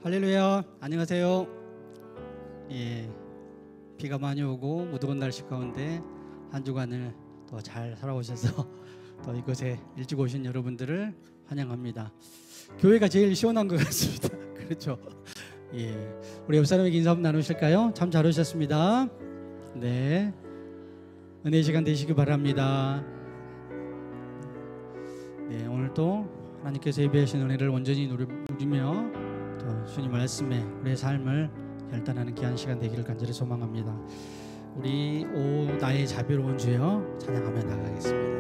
할렐루야, 안녕하세요. 예, 비가 많이 오고 무더운 날씨 가운데 한 주간을 또 잘 살아오셔서 또 이곳에 일찍 오신 여러분들을 환영합니다. 교회가 제일 시원한 것 같습니다. 그렇죠? 예, 우리 옆 사람에게 인사 한번 나누실까요? 참 잘 오셨습니다. 네, 은혜 시간 되시기 바랍니다. 네, 오늘도 하나님께서 예배하신 은혜를 온전히 누리며 또 주님 말씀에 우리의 삶을 결단하는 귀한 시간 되기를 간절히 소망합니다. 우리 오 나의 자비로운 주여 찬양하며 나가겠습니다.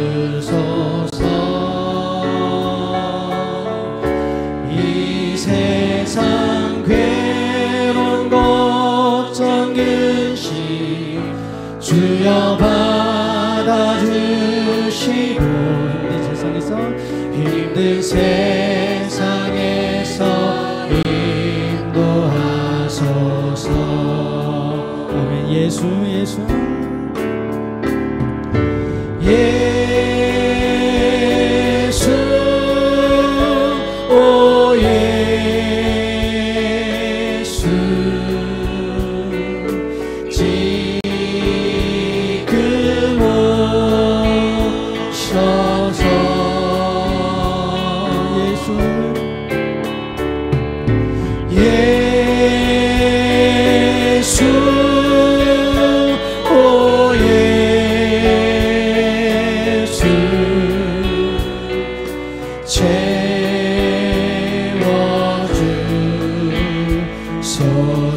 채워주소서. 이 세상 괴로운 걱정 근심 주여 받아주시고 힘든 세상에서 인도하소서. 아멘. 예수 예수 오 예수 지금 오셔서 예수 오 예수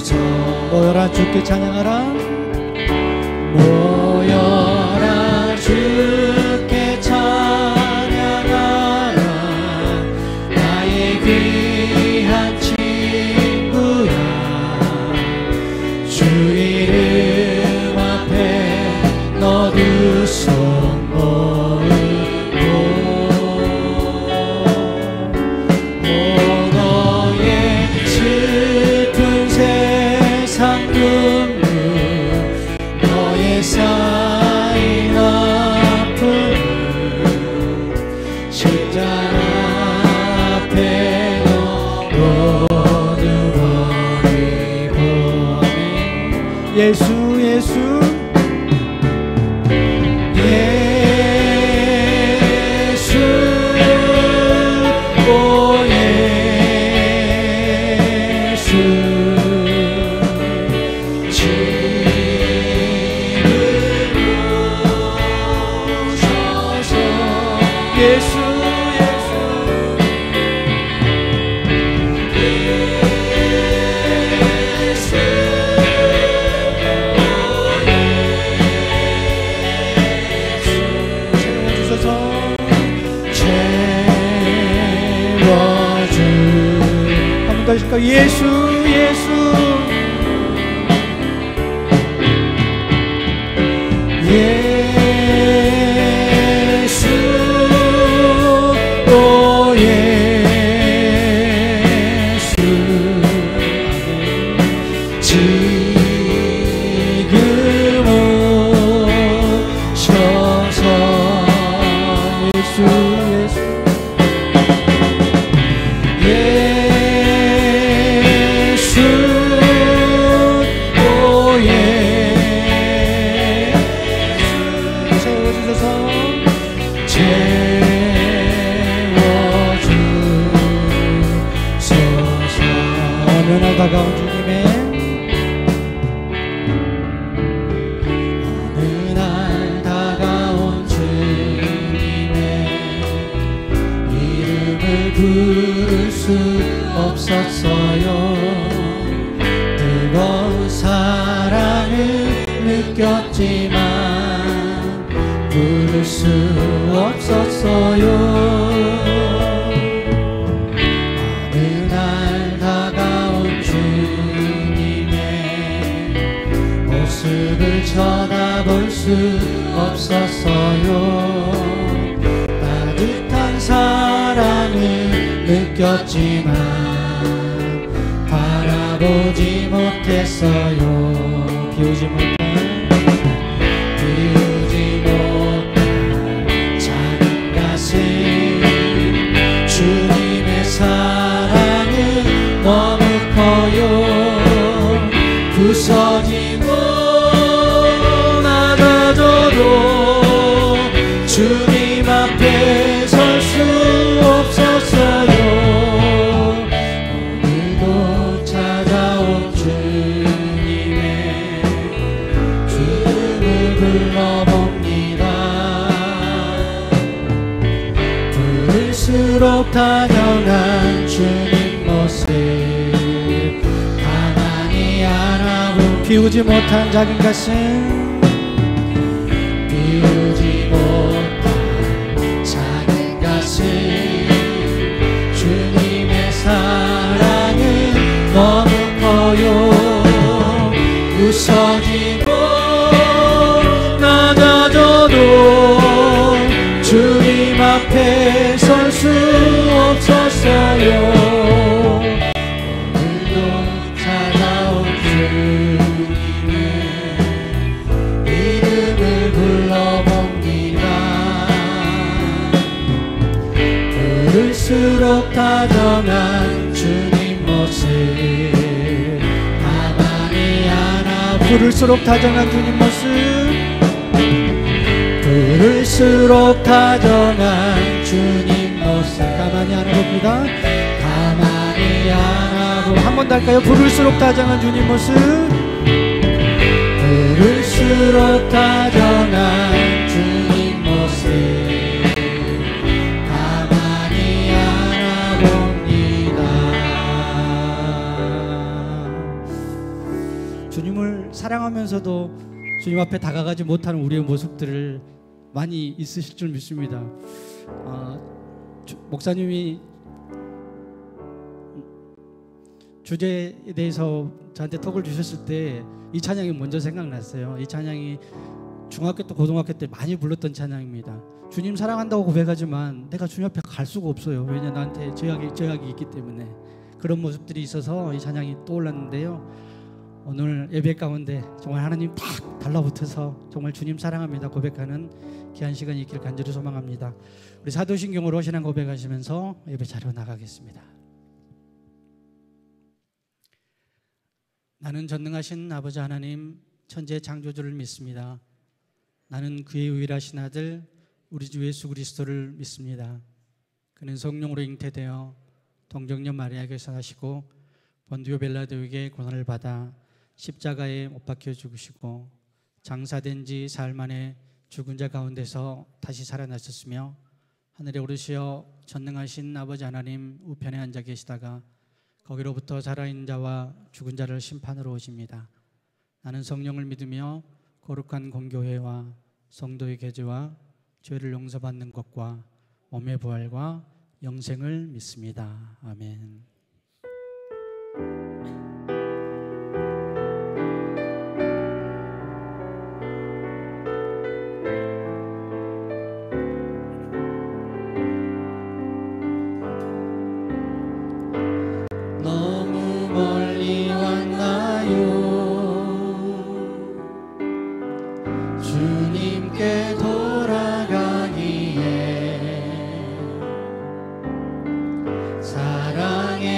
채워주소서. 모여라 주께 찬양하라. 모여라 주께 찬양하라. 나의 귀한 친구야. 주 이름 앞에 너 두 손 모으고 너의 슬픈 세상 눈물 너의 쌓인 아픔을 십자가 앞에 놓아버리고. 예수 오 예수 지금 오셔서 예수 한번 더 하실까요? 예수 오 예수 지금 오셔서 예수 다가온 주님의 어느 날 다가온 주님의 이름을 부를 수 없었어요. 뜨거운 사랑을 느꼈지만 부를 수 없었어요. 모습을 수 없었어요. 따뜻한 사랑을 느꼈지만 바라보지 못했어요. 비우지 못한 작은 가슴, 주님의 사랑은 너무 커요. 부서지고 낮아져도 주님 앞에 설 수 없었어요. 오늘도 찾아온 주님의 주름을 불러봅니다. 부를수록 다정한 주님 모습 가만히 안아보. 비우지 못한 작은 가슴, 비우지 못한 작은 가슴, 주님의 사랑은 너무 커요. 부서지고 낮아져도 주님 앞에 설 수 없었어요. 오늘도 찾아온 주님의 이름을 불러봅니다. 부를수록 다정한 주님 모습 가만히 안아. 부를수록 다정한 주님 모습, 부를수록 다정한 주님 모습 가만히 안아봅니다. 가만히 안아보. 한 번 더 할까요? 부를수록 다정한 주님 모습, 부를수록 다정한 주님 모습 가만히 안아봅니다. 주님을 사랑하면서도 주님 앞에 다가가지 못하는 우리의 모습들을 많이 있으실 줄 믿습니다. 목사님이 주제에 대해서 저한테 톡을 주셨을 때 이 찬양이 먼저 생각났어요. 이 찬양이 중학교 때 고등학교 때 많이 불렀던 찬양입니다. 주님 사랑한다고 고백하지만 내가 주님 앞에 갈 수가 없어요. 왜냐, 나한테 죄악이 있기 때문에. 그런 모습들이 있어서 이 찬양이 떠올랐는데요. 오늘 예배 가운데 정말 하나님 딱 달라붙어서 정말 주님 사랑합니다 고백하는 귀한 시간이 있길 간절히 소망합니다. 우리 사도신경으로 신앙 고백하시면서 예배 자리로 나가겠습니다. 나는 전능하신 아버지 하나님 천지의 창조주를 믿습니다. 나는 그의 유일하신 아들 우리 주 예수 그리스도를 믿습니다. 그는 성령으로 잉태되어 동정녀 마리아에게서 나시고 본디오 빌라도에게 고난을 받아 십자가에 못 박혀 죽으시고 장사된 지 사흘 만에 죽은 자 가운데서 다시 살아나셨으며 하늘에 오르시어 전능하신 아버지 하나님 우편에 앉아 계시다가 거기로부터 살아있는 자와 죽은 자를 심판으로 오십니다. 나는 성령을 믿으며 거룩한 공교회와 성도의 계제와 죄를 용서받는 것과 몸의 부활과 영생을 믿습니다. 아멘. 너무 멀리 왔나요? 주님께 돌아가기에 사랑의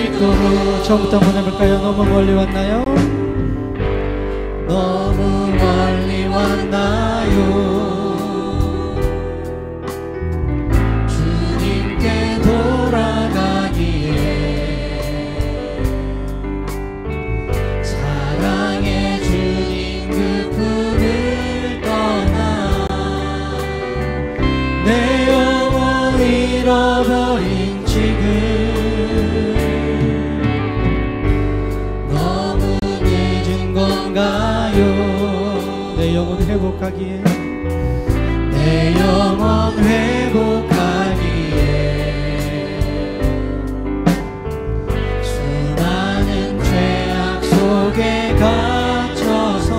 있도록. 처음부터 한번 해볼까요? 너무 멀리 왔나요? 너무 멀리 왔나요? 주님께 돌아가기에 사랑의 주님 그 품을 떠나 내 영혼 잃어버린 지금 너무 늦은 건가요? 내 영혼 회복하기에 내 영혼 회복하기에 수많은 죄악 속에 갇혀서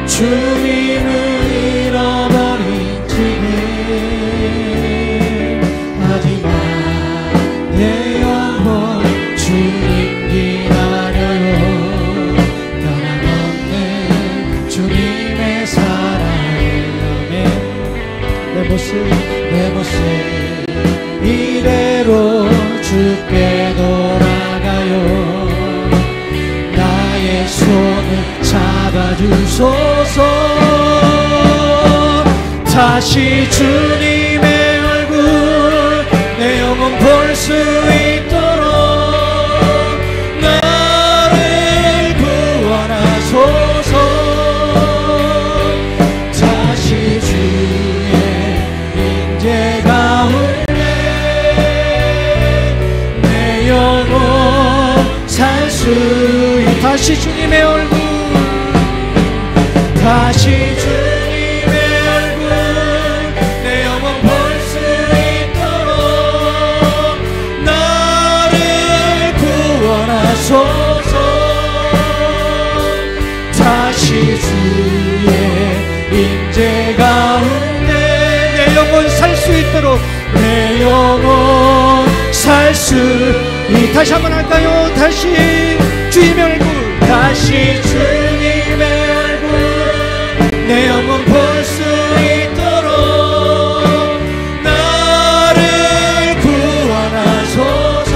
주님을 잃어버린 지금 하지만 내 영혼 주님 기다려요. 변함없는 주님의 사랑을 내 모습 이대로 주께 돌아가요. 나의 손을 잡아주소서. 다시 주님의 얼굴 내 영혼 볼 수 있도록 나를 구원하소서. 다시 주의 임재 가운데 내 영혼 살 수 있도록 다시 주님의 얼굴 다시 주님의 얼굴 내 영혼 볼 수 있도록 나를 구원하소서. 다시 주의 임재 가운데 내 영혼 살 수 있도록 내 영혼 살 수 다시 한번 할까요? 다시 주님의 얼굴 다시 주님의 얼굴 내 영혼 볼 수 있도록 나를 구원하소서.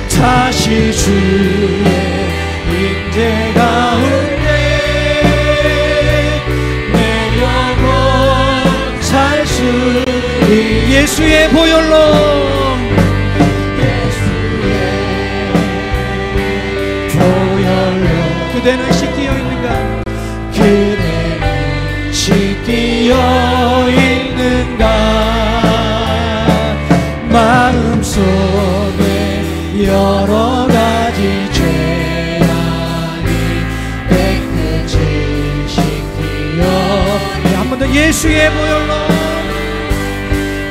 다시 주의 임재 가운데 내 영혼 살 수 예수의 보혈로 그대는 씻기어 있는가? 그대는 씻기어 있는가? 마음속에 여러 가지 죄악이 깨끗이 씻기어 한 번 더 예수의 보혈로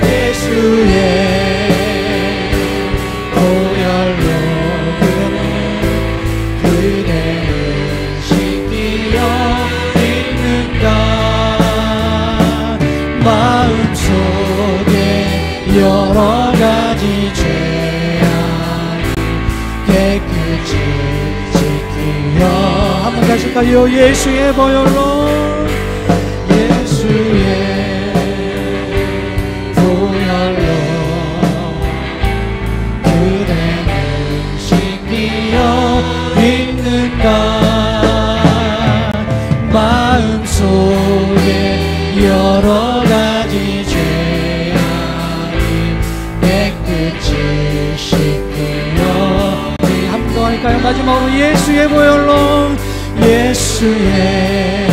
예수의 여러 가지 죄악이 깨끗이 지키려 한번 가실까요? 예수의 보혈로 예수의 보혈로 그대는 씻기어 있는가? 마음속에 여러 가지 할까요? 마지막으로 예수의 보혈로 예수의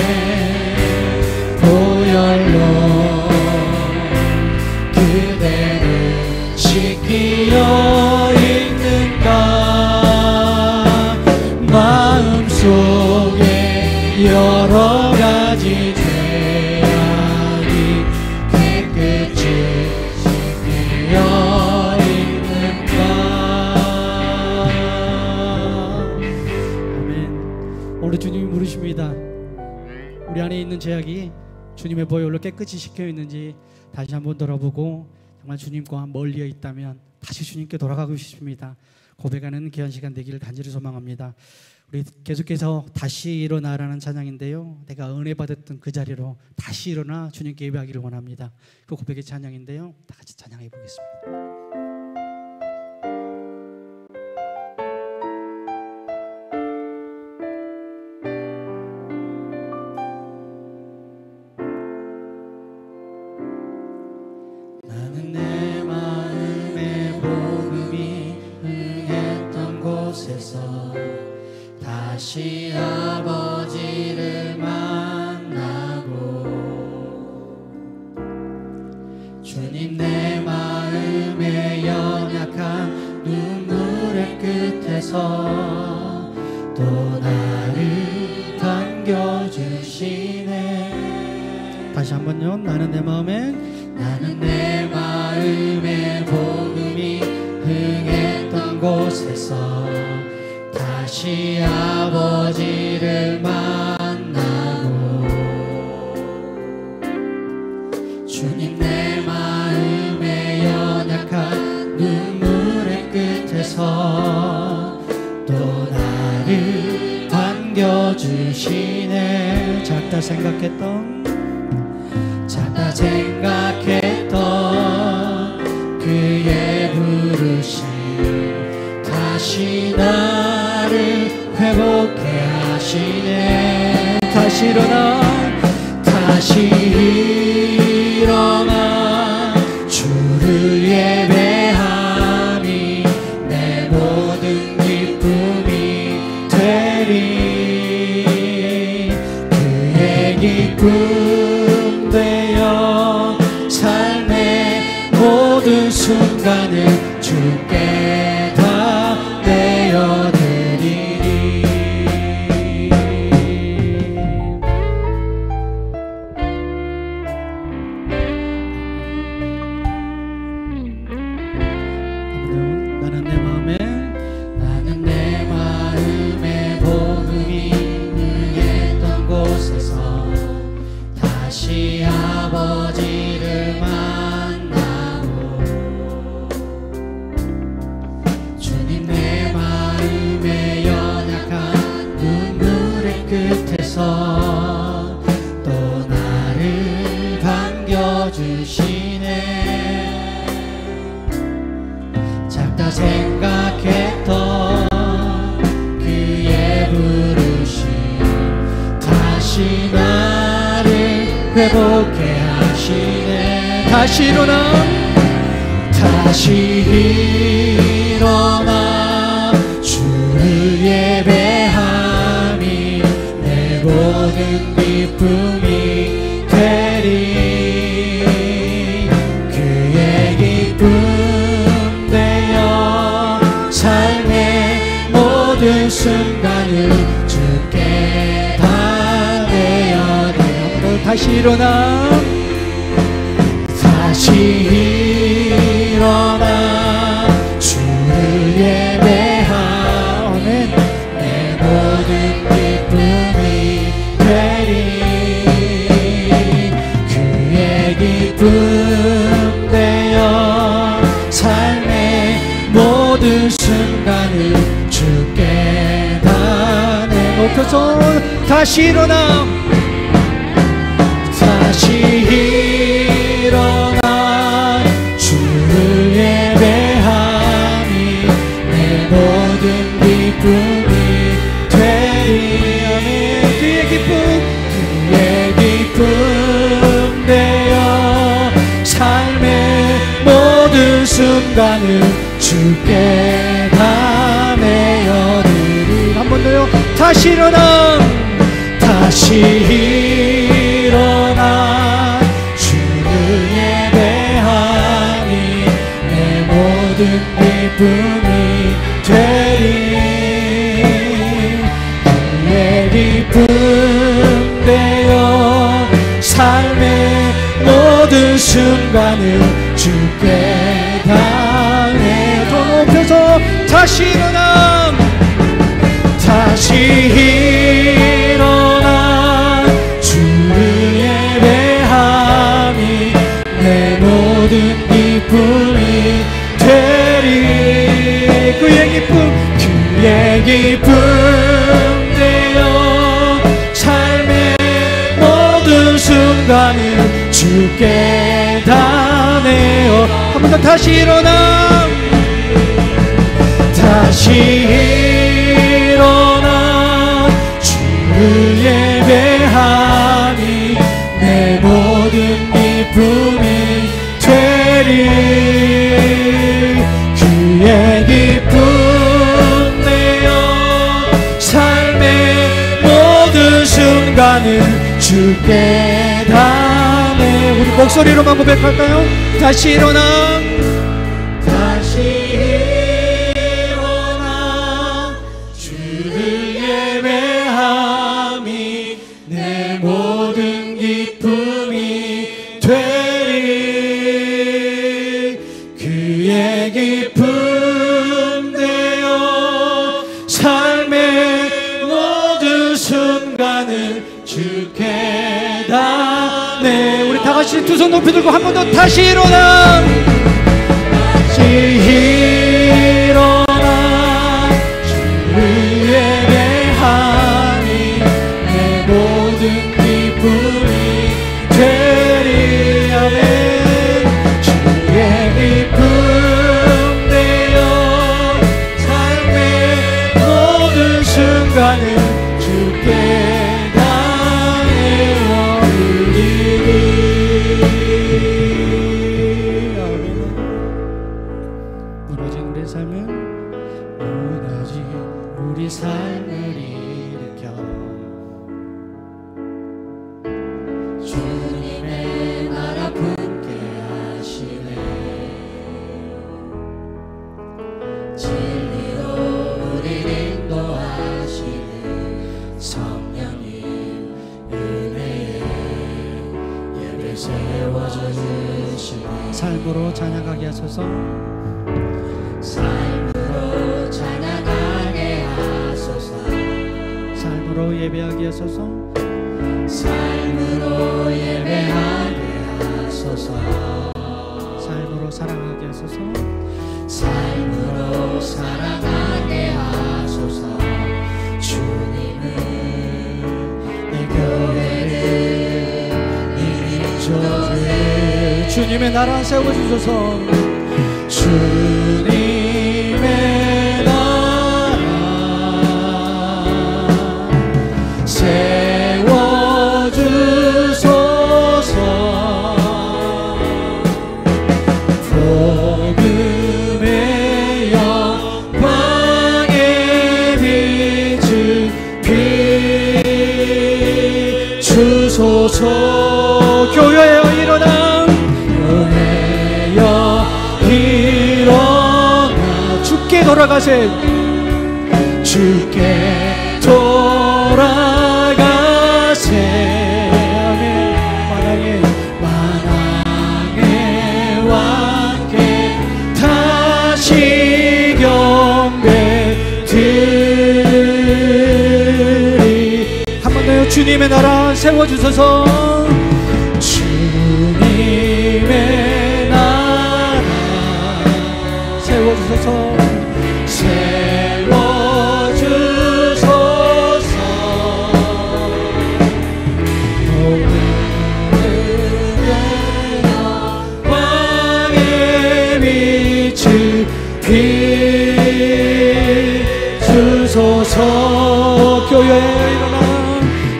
보혈로 그대는 씻기어 있는가? 마음속에 여러 가지 죄악이 깨끗이 씻기어 우리 주님이 물으십니다. 우리 안에 있는 죄악이 주님의 보혈로 깨끗이 씻겨 있는지 다시 한번 돌아보고 정말 주님과 멀리에 있다면 다시 주님께 돌아가고 싶습니다. 고백하는 귀한 시간 되기를 간절히 소망합니다. 우리 계속해서 다시 일어나라는 찬양인데요, 내가 은혜 받았던 그 자리로 다시 일어나 주님께 예배하기를 원합니다. 그 고백의 찬양인데요, 다 같이 찬양해 보겠습니다. 나는 내 마음의 복음이 흥했던 곳에서 다시 아버지를 만나고, 주님 내 마음의 연약한 눈물의 끝에서 또 나를 반겨주시네. 다시 한번요. 나는 내 마음의 복음이 흥했던 곳에서 다시 아버지를 만나고, 주님 내 마음의 연약한 눈물의 끝에서 또 나를 반겨주시네. 작다 생각했던 그의 부르심 다시 나를 회복해 하시네. 다시 일어나 주를 예배함이 내 모든 기쁨이 되리. 그의 기쁨 되어 삶의 모든 순간을 주께 다 내어드리리. 나는 내 마음의 복음이 흥했던 곳에서 다시 아버지를 만나고, 주님 내 마음의 연약한 눈물의 끝에서 또 나를 반겨주시네. 작다 생각했던 그의 부르심 다시 나를 회복해 하시네. 다시 일어나 주를 예배함이 내 모든 기쁨이 되리. 그의 기쁨 되어 삶의 모든 순간을 주께 다 내어드려. 다시 일어나 주를 예배하며 내 모든 기쁨이 되리. 그의 기쁨 되어 삶의 모든 순간을 주께 다 내놓고서 다시 일어나 주를 예배함이 내 모든 기쁨이 되리. 그의 기쁨 되어 삶의 모든 순간을 주께 다 내어드리. 한 번 더요. 다시 일어나 주를 예배하니 내 모든 기쁨이 되리. 그의 기쁨 되어 삶의 모든 순간을 주께 다 내어. 더 높여서 다시 일어나 주를 예배함이 내 모든 기쁨이 되리. 그의 기쁨 주께 다 내어. 한 번 더 다시 일어나. 다시 일어나 주를 예배하니 내 모든 기쁨이 되리. 그의 기쁨 내어 삶의 모든 순간을 주께 다 내. 우리 목소리로만 고백할까요? 다시 일어나. 다시 두 손 높이 들고 한 번 더. 다시 일어나. 다시 일어나 주를 예배하니 내 모든 기쁨이 되리. 아멘. 주의 기쁨 되어 삶의 모든 순간을 주께 삶으로 찬양하게 하소서. 삶으로 찬양하게 하소서. 삶으로 예배하게 하소서. 삶으로 예배하게 하소서. 삶으로 사랑하게 하소서. 삶으로 사랑하게 하소서. 주님은 이 교회를 이끌어주리. 주님의 나라 세워주소서. 주님의 나라 세워주소서. 복음의 영광의 빛을 비추소서. 교회여 일어나. 교회여 일어나. 주께 돌아가세. 주께 돌아가세. 아멘. 만왕의 왕께 다시 경배드리. 한 번 더요. 주님의 나라 세워주소서. 주님의 나라 세워주소서. 세워주소서. 복음의 영광의 빛을 비추소서. 교회여 일어나.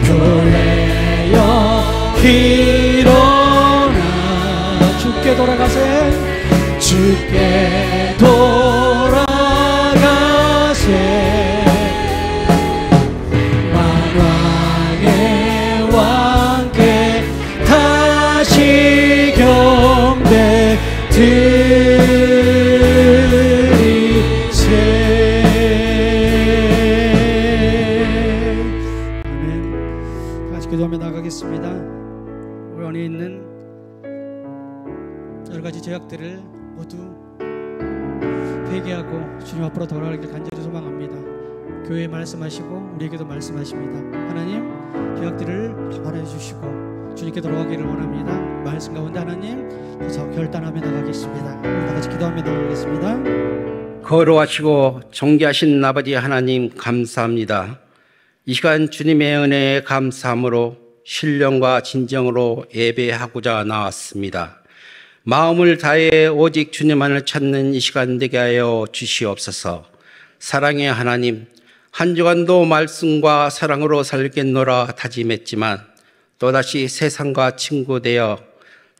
교회여 일어나. 주께 돌아가세. 주께 돌아가세. 만왕의 왕께 다시 경배드리세. 아멘. 같이 기도하며 나가겠습니다. 우리 안에 있는 여러 가지 죄악들을 모두 회개하고 주님 앞으로 돌아가길 간절히 소망합니다. 교회에 말씀하시고 우리에게도 말씀하십니다. 하나님, 죄악들을 벌하여 주시고 주님께 돌아가기를 원합니다. 말씀 가운데 하나님 결단하며 나가겠습니다. 우리 다 같이 기도하며 나가겠습니다. 거룩하시고 존귀하신 아버지 하나님, 감사합니다. 이 시간 주님의 은혜에 감사함으로 신령과 진정으로 예배하고자 나왔습니다. 마음을 다해 오직 주님만을 찾는 이 시간 되게 하여 주시옵소서. 사랑의 하나님, 한 주간도 말씀과 사랑으로 살겠노라 다짐했지만 또다시 세상과 친구되어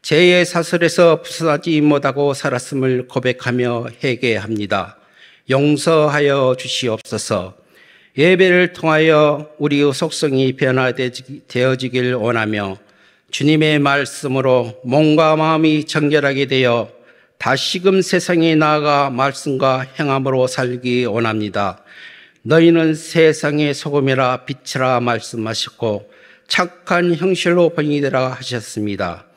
죄의 사슬에서 벗어나지 못하고 살았음을 고백하며 회개합니다. 용서하여 주시옵소서. 예배를 통하여 우리의 속성이 변화되어지길 원하며 주님의 말씀으로 몸과 마음이 정결하게 되어 다시금 세상에 나아가 말씀과 행함으로 살기 원합니다. 너희는 세상의 소금이라 빛이라 말씀하셨고 착한 형실로 본이 되라 하셨습니다.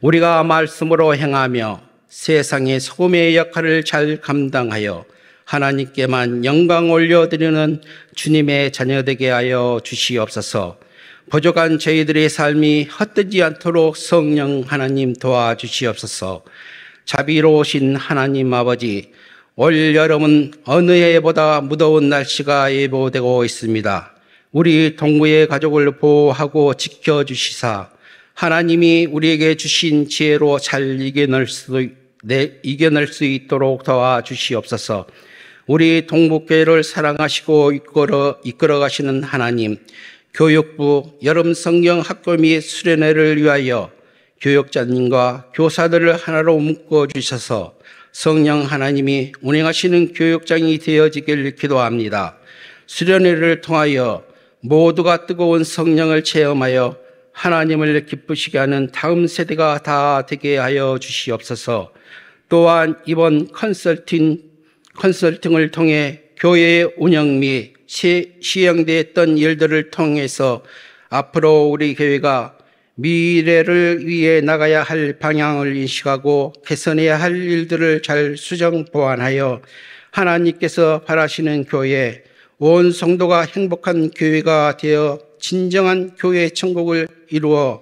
우리가 말씀으로 행하며 세상의 소금의 역할을 잘 감당하여 하나님께만 영광 올려드리는 주님의 자녀되게 하여 주시옵소서. 부족한 저희들의 삶이 헛되지 않도록 성령 하나님 도와주시옵소서. 자비로우신 하나님 아버지, 올 여름은 어느 해보다 무더운 날씨가 예보되고 있습니다. 우리 동부의 가족을 보호하고 지켜주시사 하나님이 우리에게 주신 지혜로 잘 이겨낼 수 있도록 도와주시옵소서. 우리 동북교회를 사랑하시고 이끌어 가시는 하나님, 교육부 여름 성경 학교 및 수련회를 위하여 교육자님과 교사들을 하나로 묶어 주셔서 성령 하나님이 운행하시는 교육장이 되어지길 기도합니다. 수련회를 통하여 모두가 뜨거운 성령을 체험하여 하나님을 기쁘시게 하는 다음 세대가 다 되게 하여 주시옵소서. 또한 이번 컨설팅을 통해 교회의 운영 및 시행되었던 일들을 통해서 앞으로 우리 교회가 미래를 위해 나가야 할 방향을 인식하고 개선해야 할 일들을 잘 수정 보완하여 하나님께서 바라시는 교회, 온 성도가 행복한 교회가 되어 진정한 교회 천국을 이루어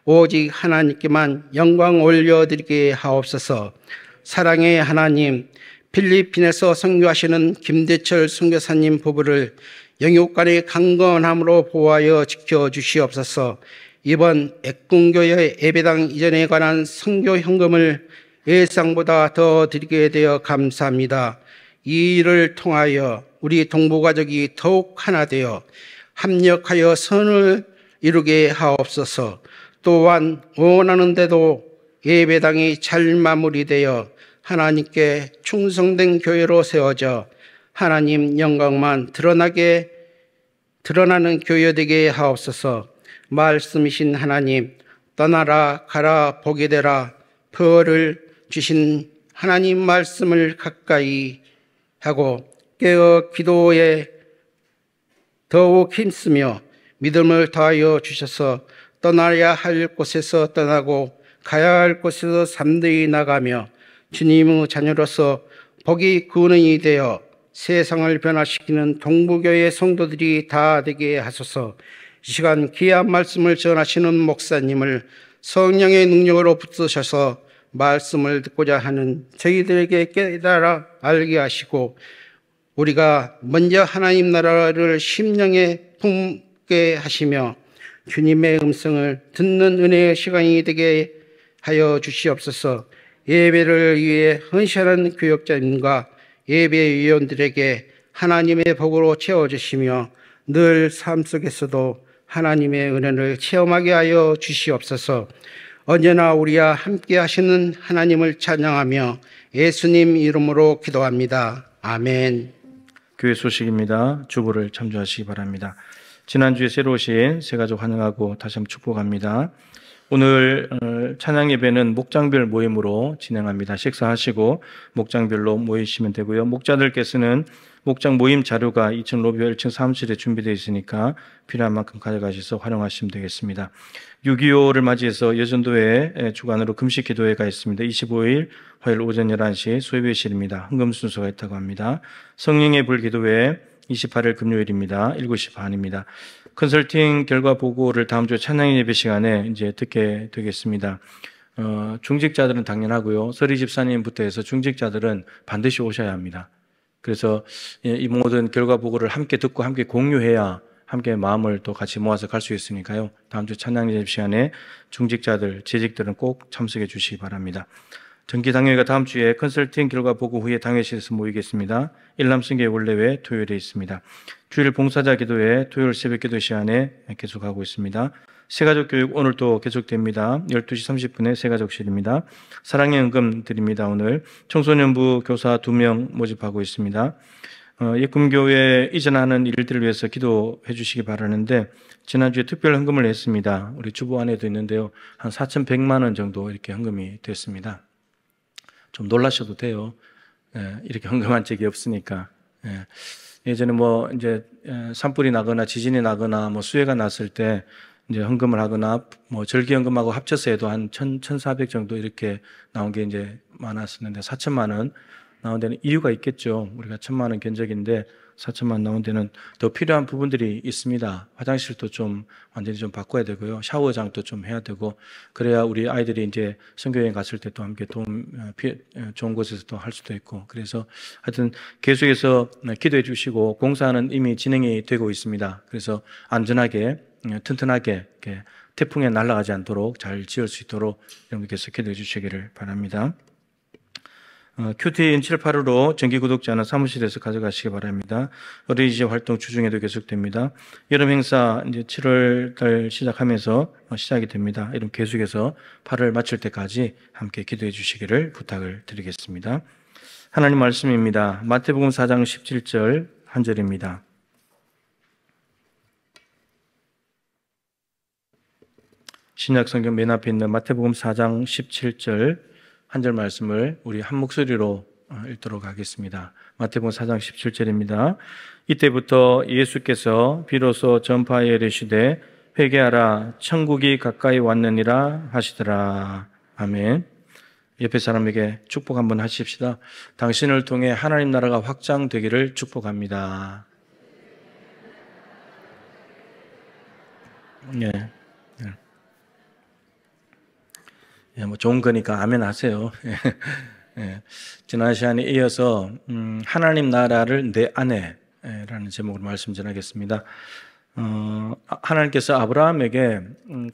오직 하나님께만 영광 올려드리게 하옵소서. 사랑의 하나님, 필리핀에서 선교하시는 김대철 선교사님 부부를 영육간의 강건함으로 보호하여 지켜주시옵소서. 이번 애궁교회 예배당 이전에 관한 선교 현금을 예상보다 더 드리게 되어 감사합니다. 이 일을 통하여 우리 동부가족이 더욱 하나 되어 합력하여 선을 이루게 하옵소서. 또한 원하는데도 예배당이 잘 마무리되어 하나님께 충성된 교회로 세워져 하나님 영광만 드러나는 교회 되게 하옵소서. 말씀이신 하나님, 떠나라 가라 보게 되라 벌을 주신 하나님 말씀을 가까이 하고 깨어 기도에 더욱 힘쓰며 믿음을 더하여 주셔서 떠나야 할 곳에서 떠나고 가야 할 곳에서 담대히 나가며 주님의 자녀로서 복이 근원이 되어 세상을 변화시키는 동부교회 성도들이 다 되게 하소서. 이 시간 귀한 말씀을 전하시는 목사님을 성령의 능력으로 붙드셔서 말씀을 듣고자 하는 저희들에게 깨달아 알게 하시고 우리가 먼저 하나님 나라를 심령에 품게 하시며 주님의 음성을 듣는 은혜의 시간이 되게 하여 주시옵소서. 예배를 위해 헌신하는 교역자님과 예배위원들에게 하나님의 복으로 채워주시며 늘 삶 속에서도 하나님의 은혜를 체험하게 하여 주시옵소서. 언제나 우리와 함께 하시는 하나님을 찬양하며 예수님 이름으로 기도합니다. 아멘. 교회 소식입니다. 주보를 참조하시기 바랍니다. 지난주에 새로 오신 새가족 환영하고 다시 한번 축복합니다. 오늘 찬양 예배는 목장별 모임으로 진행합니다. 식사하시고 목장별로 모이시면 되고요. 목자들께서는 목장 모임 자료가 2층 로비 1층 사무실에 준비되어 있으니까 필요한 만큼 가져가셔서 활용하시면 되겠습니다. 6.25를 맞이해서 여전도회 주관으로 금식 기도회가 있습니다. 25일 화요일 오전 11시 소예배실입니다. 헌금 순서가 있다고 합니다. 성령의 불 기도회 28일 금요일입니다. 7시 반입니다. 컨설팅 결과 보고를 다음 주 찬양 예배 시간에 이제 듣게 되겠습니다. 중직자들은 당연하고요. 서리 집사님부터 해서 중직자들은 반드시 오셔야 합니다. 그래서 이 모든 결과 보고를 함께 듣고 함께 공유해야 함께 마음을 또 같이 모아서 갈 수 있으니까요. 다음 주 찬양 예배 시간에 중직자들, 재직들은 꼭 참석해 주시기 바랍니다. 정기당회가 다음 주에 컨설팅 결과 보고 후에 당회실에서 모이겠습니다. 일남성계 원래회 토요일에 있습니다. 주일 봉사자 기도회 토요일 새벽 기도 시간에 계속하고 있습니다. 새가족 교육 오늘 또 계속됩니다. 12시 30분에 새가족실입니다. 사랑의 은금 드립니다. 오늘 청소년부 교사 2명 모집하고 있습니다. 예금교회 이전하는 일들을 위해서 기도해 주시기 바라는데 지난주에 특별 헌금을 했습니다. 우리 주보 안에도 있는데요. 한 4,100만 원 정도 이렇게 헌금이 됐습니다. 좀 놀라셔도 돼요. 이렇게 헌금한 적이 없으니까. 예전에 뭐 이제 산불이 나거나 지진이 나거나 뭐 수해가 났을 때 이제 헌금을 하거나 뭐 절기 헌금하고 합쳐서 해도 한 1,400 정도 이렇게 나온 게 이제 많았었는데 4천만 원 나온 데는 이유가 있겠죠. 우리가 1,000만 원 견적인데 4천만 원 나온 데는 더 필요한 부분들이 있습니다. 화장실도 좀 완전히 좀 바꿔야 되고요. 샤워장도 좀 해야 되고 그래야 우리 아이들이 이제 선교여행 갔을 때 또 함께 좋은 곳에서 또 할 수도 있고 그래서 하여튼 계속해서 기도해 주시고 공사는 이미 진행이 되고 있습니다. 그래서 안전하게 튼튼하게 이렇게 태풍에 날아가지 않도록 잘 지을 수 있도록 여러분께서 기도해 주시기를 바랍니다. 큐티인 785로 정기 구독자는 사무실에서 가져가시기 바랍니다. 어린이집 활동 주중에도 계속됩니다. 여름 행사 이제 7월 달 시작하면서 시작이 됩니다. 여러분 계속해서 8월 마칠 때까지 함께 기도해 주시기를 부탁을 드리겠습니다. 하나님 말씀입니다. 마태복음 4장 17절 한 절입니다. 신약 성경 맨 앞에 있는 마태복음 4장 17절 한 절 말씀을 우리 한 목소리로 읽도록 하겠습니다. 마태복음 4장 17절입니다. 이때부터 예수께서 비로소 전파하여 이르시되 회개하라 천국이 가까이 왔느니라 하시더라. 아멘. 옆에 사람에게 축복 한번 하십시다. 당신을 통해 하나님 나라가 확장되기를 축복합니다. 네. 뭐 좋은 거니까 아멘 하세요. 지난 시간에 이어서 하나님 나라를 내 안에 라는 제목으로 말씀 전하겠습니다. 하나님께서 아브라함에게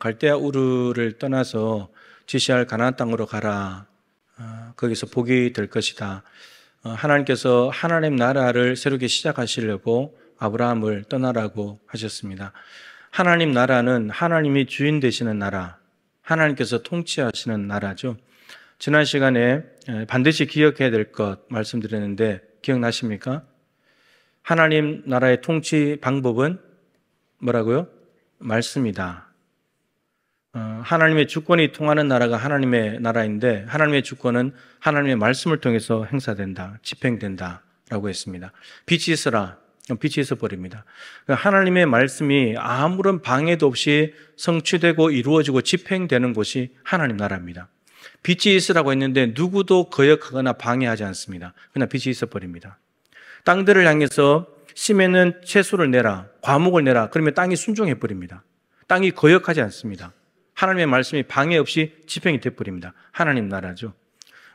갈대아 우르를 떠나서 지시할 가나안 땅으로 가라. 거기서 복이 될 것이다. 하나님께서 하나님 나라를 새롭게 시작하시려고 아브라함을 떠나라고 하셨습니다. 하나님 나라는 하나님이 주인 되시는 나라, 하나님께서 통치하시는 나라죠. 지난 시간에 반드시 기억해야 될 것 말씀드렸는데 기억나십니까? 하나님 나라의 통치 방법은 뭐라고요? 말씀이다. 하나님의 주권이 통하는 나라가 하나님의 나라인데 하나님의 주권은 하나님의 말씀을 통해서 행사된다, 집행된다 라고 했습니다. 빛이 있어라. 빛이 있어 버립니다. 하나님의 말씀이 아무런 방해도 없이 성취되고 이루어지고 집행되는 곳이 하나님 나라입니다. 빛이 있으라고 했는데 누구도 거역하거나 방해하지 않습니다. 그냥 빛이 있어 버립니다. 땅들을 향해서 심에는 채소를 내라, 과목을 내라. 그러면 땅이 순종해 버립니다. 땅이 거역하지 않습니다. 하나님의 말씀이 방해 없이 집행이 돼 버립니다. 하나님 나라죠.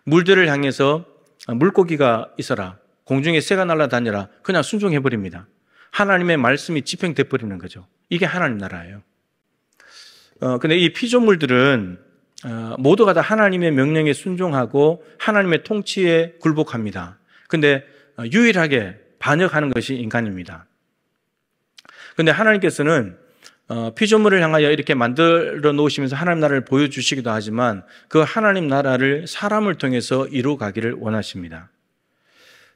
물들을 향해서 물고기가 있어라, 공중에 새가 날아다니라. 그냥 순종해 버립니다. 하나님의 말씀이 집행돼 버리는 거죠. 이게 하나님 나라예요. 근데 이 피조물들은 모두가 다 하나님의 명령에 순종하고 하나님의 통치에 굴복합니다. 근데 유일하게 반역하는 것이 인간입니다. 근데 하나님께서는 피조물을 향하여 이렇게 만들어 놓으시면서 하나님 나라를 보여주시기도 하지만 그 하나님 나라를 사람을 통해서 이루어가기를 원하십니다.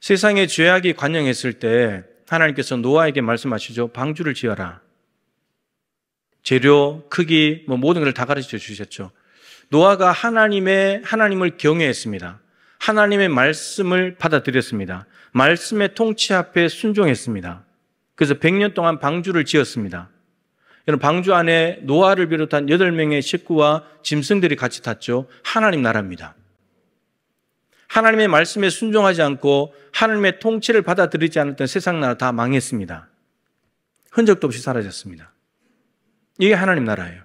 세상에 죄악이 관영했을 때 하나님께서 노아에게 말씀하시죠. 방주를 지어라. 재료, 크기, 모든 걸 다 가르쳐 주셨죠. 노아가 하나님을 경외했습니다. 하나님의 말씀을 받아들였습니다. 말씀의 통치 앞에 순종했습니다. 그래서 100년 동안 방주를 지었습니다. 여러분, 방주 안에 노아를 비롯한 8명의 식구와 짐승들이 같이 탔죠. 하나님 나라입니다. 하나님의 말씀에 순종하지 않고 하나님의 통치를 받아들이지 않았던 세상 나라 다 망했습니다. 흔적도 없이 사라졌습니다. 이게 하나님 나라예요.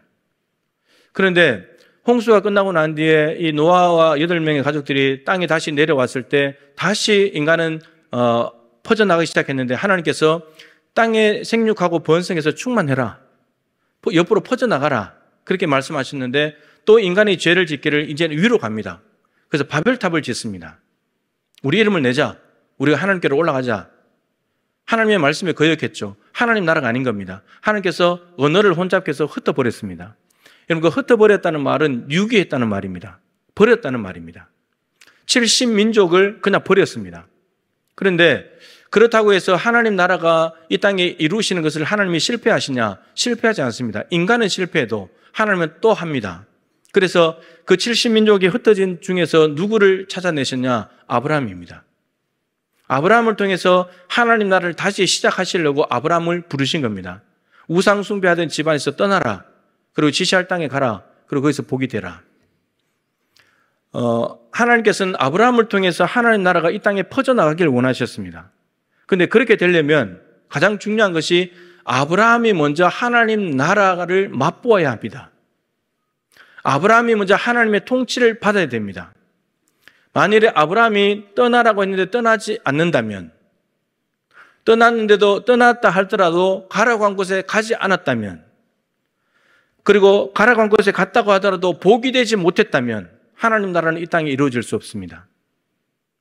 그런데 홍수가 끝나고 난 뒤에 이 노아와 8명의 가족들이 땅에 다시 내려왔을 때 다시 인간은 퍼져나가기 시작했는데 하나님께서 땅에 생육하고 번성해서 충만해라. 옆으로 퍼져나가라. 그렇게 말씀하셨는데 또 인간이 죄를 짓기를 이제는 위로 갑니다. 그래서 바벨탑을 짓습니다. 우리 이름을 내자. 우리가 하나님께로 올라가자. 하나님의 말씀에 거역했죠. 하나님 나라가 아닌 겁니다. 하나님께서 언어를 혼잡게 해서 흩어버렸습니다. 여러분, 그 흩어버렸다는 말은 유기했다는 말입니다. 버렸다는 말입니다. 70민족을 그냥 버렸습니다. 그런데 그렇다고 해서 하나님 나라가 이 땅에 이루시는 것을 하나님이 실패하시냐? 실패하지 않습니다. 인간은 실패해도 하나님은 또 합니다. 그래서 그 70민족이 흩어진 중에서 누구를 찾아내셨냐? 아브라함입니다. 아브라함을 통해서 하나님 나라를 다시 시작하시려고 아브라함을 부르신 겁니다. 우상 숭배하던 집안에서 떠나라. 그리고 지시할 땅에 가라. 그리고 거기서 복이 되라. 하나님께서는 아브라함을 통해서 하나님 나라가 이 땅에 퍼져나가기를 원하셨습니다. 그런데 그렇게 되려면 가장 중요한 것이 아브라함이 먼저 하나님 나라를 맛보아야 합니다. 아브라함이 먼저 하나님의 통치를 받아야 됩니다. 만일에 아브라함이 떠나라고 했는데 떠나지 않는다면, 떠났는데도 떠났다 할더라도 가라고 한 곳에 가지 않았다면, 그리고 가라고 한 곳에 갔다고 하더라도 복이 되지 못했다면 하나님 나라는 이 땅에 이루어질 수 없습니다.